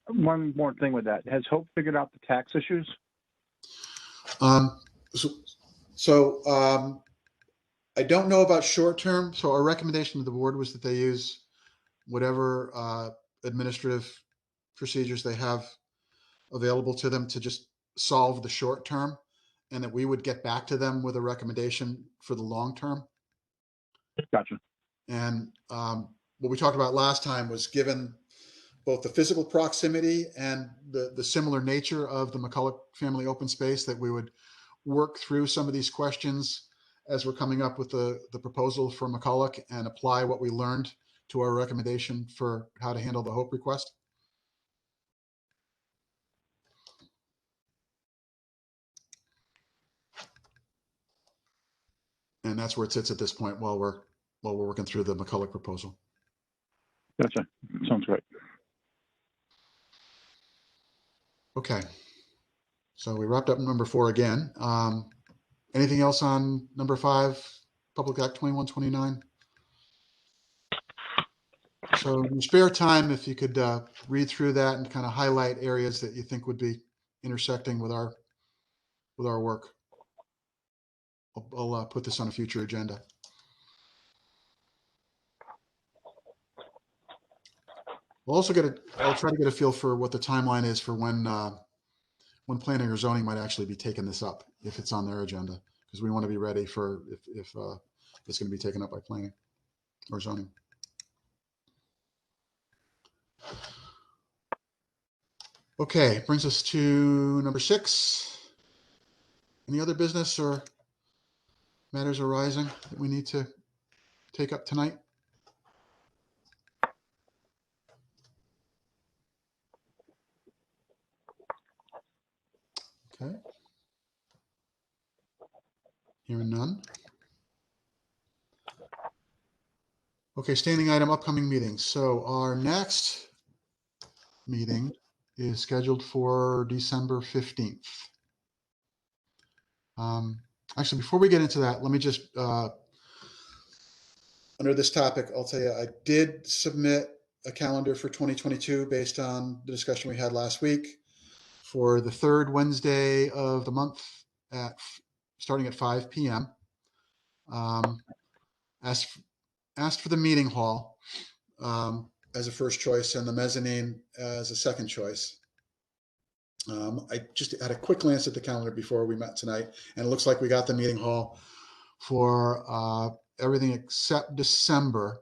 one more thing with that, has Hope figured out the tax issues?
So I don't know about short term. So our recommendation to the board was that they use whatever administrative procedures they have available to them to just solve the short term, and that we would get back to them with a recommendation for the long term.
Gotcha.
And what we talked about last time was, given both the physical proximity and the similar nature of the McCulloch family open space, that we would work through some of these questions as we're coming up with the proposal for McCulloch and apply what we learned to our recommendation for how to handle the Hope request. And that's where it sits at this point while we're working through the McCulloch proposal.
Gotcha. Sounds great.
Okay. So we wrapped up number 4 again. Anything else on number 5, Public Act 2129? So in your spare time, if you could read through that and kind of highlight areas that you think would be intersecting with our work. I'll put this on a future agenda. I'll try to get a feel for what the timeline is for when planning or zoning might actually be taking this up, if it's on their agenda, because we want to be ready for if it's going to be taken up by planning or zoning. Okay, brings us to number 6. Any other business or matters arising that we need to take up tonight? Okay. Hearing none. Okay, standing item, upcoming meetings. So our next meeting is scheduled for December 15th. Actually, before we get into that, let me just, under this topic, I'll tell you, I did submit a calendar for 2022 based on the discussion we had last week for the 3rd Wednesday of the month starting at 5 p.m. Asked for the meeting hall as a first choice and the mezzanine as a second choice. I just had a quick glance at the calendar before we met tonight, and it looks like we got the meeting hall for everything except December.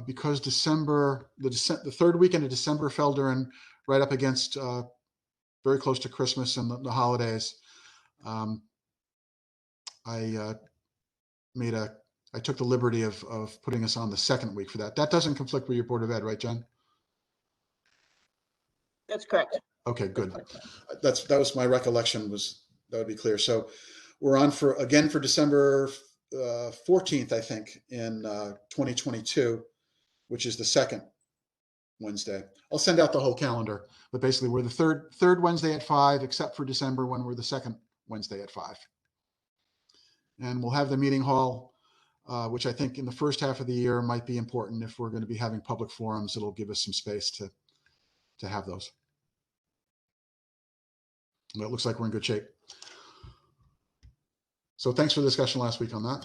Because December, the 3rd weekend of December fell right up against very close to Christmas and the holidays, I took the liberty of putting us on the 2nd week for that. That doesn't conflict with your Board of Ed, right, Jen?
That's correct.
Okay, good. That was my recollection, that would be clear. So we're on for December 14th, I think, in 2022, which is the 2nd Wednesday. I'll send out the whole calendar, but basically we're the third Wednesday at 5, except for December when we're the 2nd Wednesday at 5. And we'll have the meeting hall, which I think in the first half of the year might be important. If we're going to be having public forums, it'll give us some space to have those. But it looks like we're in good shape. So thanks for the discussion last week on that.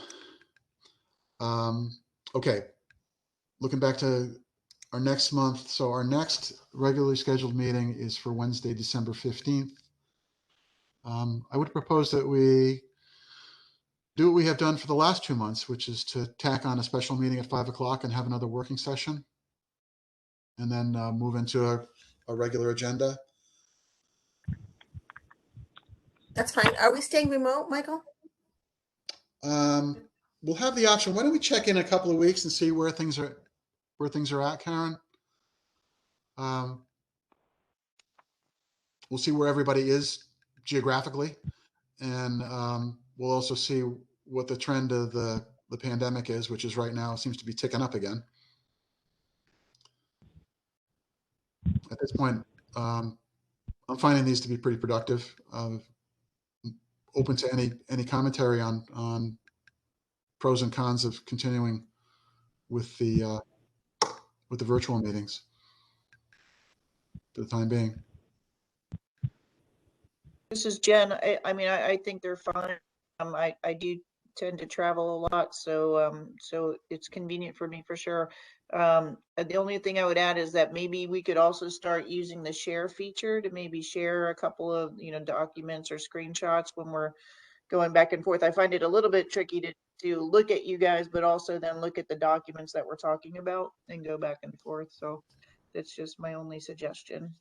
Okay, looking back to our next month. So our next regularly scheduled meeting is for Wednesday, December 15th. I would propose that we do what we have done for the last 2 months, which is to tack on a special meeting at 5 o'clock and have another working session, and then move into a regular agenda.
That's fine. Are we staying remote, Michael?
we'll have the option. Why don't we check in a couple of weeks and see where things are at, Karen? We'll see where everybody is geographically, and we'll also see what the trend of the pandemic is, which is right now seems to be ticking up again. At this point, I'm finding these to be pretty productive. Open to any commentary on pros and cons of continuing with the virtual meetings for the time being.
This is Jen. I mean, I think they're fine. I do tend to travel a lot, so so it's convenient for me for sure. The only thing I would add is that maybe we could also start using the share feature to maybe share a couple of, you know, documents or screenshots when we're going back and forth. I find it a little bit tricky to look at you guys, but also then look at the documents that we're talking about and go back and forth. So that's just my only suggestion.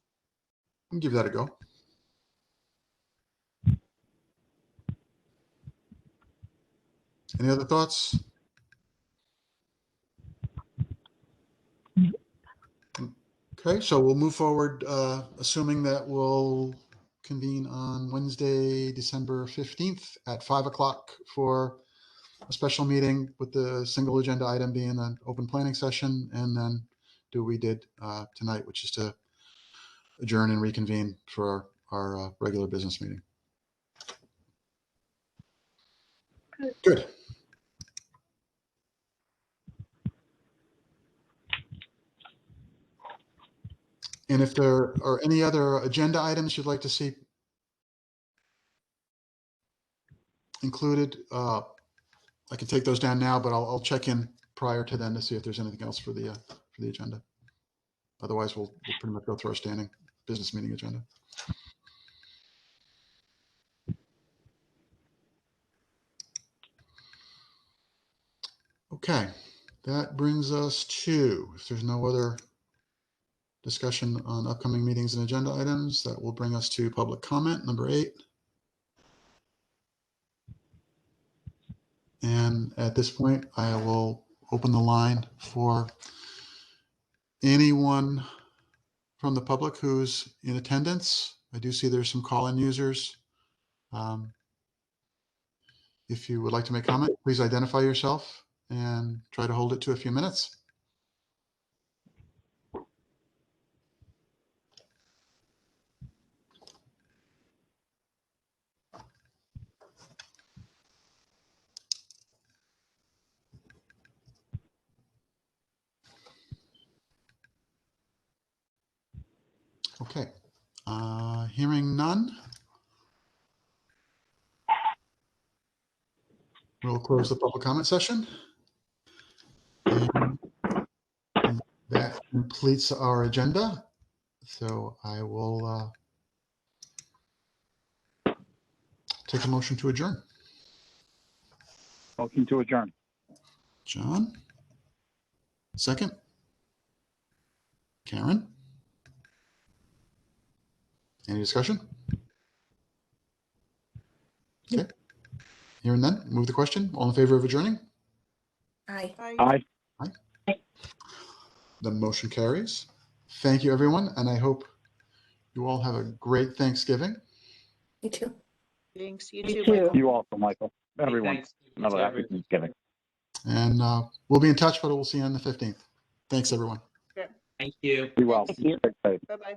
I'll give that a go. Any other thoughts? Okay, so we'll move forward, assuming that we'll convene on Wednesday, December 15th at 5 o'clock for a special meeting with the single agenda item being an open planning session, and then do what we did tonight, which is to adjourn and reconvene for our regular business meeting. Good. And if there are any other agenda items you'd like to see included, I can take those down now, but I'll check in prior to then to see if there's anything else for the agenda. Otherwise, we'll pretty much go through our standing business meeting agenda. Okay, that brings us to, if there's no other discussion on upcoming meetings and agenda items, that will bring us to public comment, number 8. And at this point, I will open the line for anyone from the public who's in attendance. I do see there's some call-in users. If you would like to make comment, please identify yourself and try to hold it to a few minutes. Okay, hearing none, we'll close the public comment session. And that completes our agenda. So I will take a motion to adjourn.
Motion to adjourn.
John, second. Karen, any discussion? Okay, hearing none, move the question. All in favor of adjourning?
Aye.
Aye.
Aye. The motion carries. Thank you, everyone, and I hope you all have a great Thanksgiving.
You too.
Thanks. You
You
too,
too.
Michael.
You also, Michael. Everyone.
Thanks.
Another happy Thanksgiving.
And we'll be in touch, but we'll see you on the 15th. Thanks, everyone.
Thank you.
Be well.
Thank you.
Stay safe.
Bye-bye.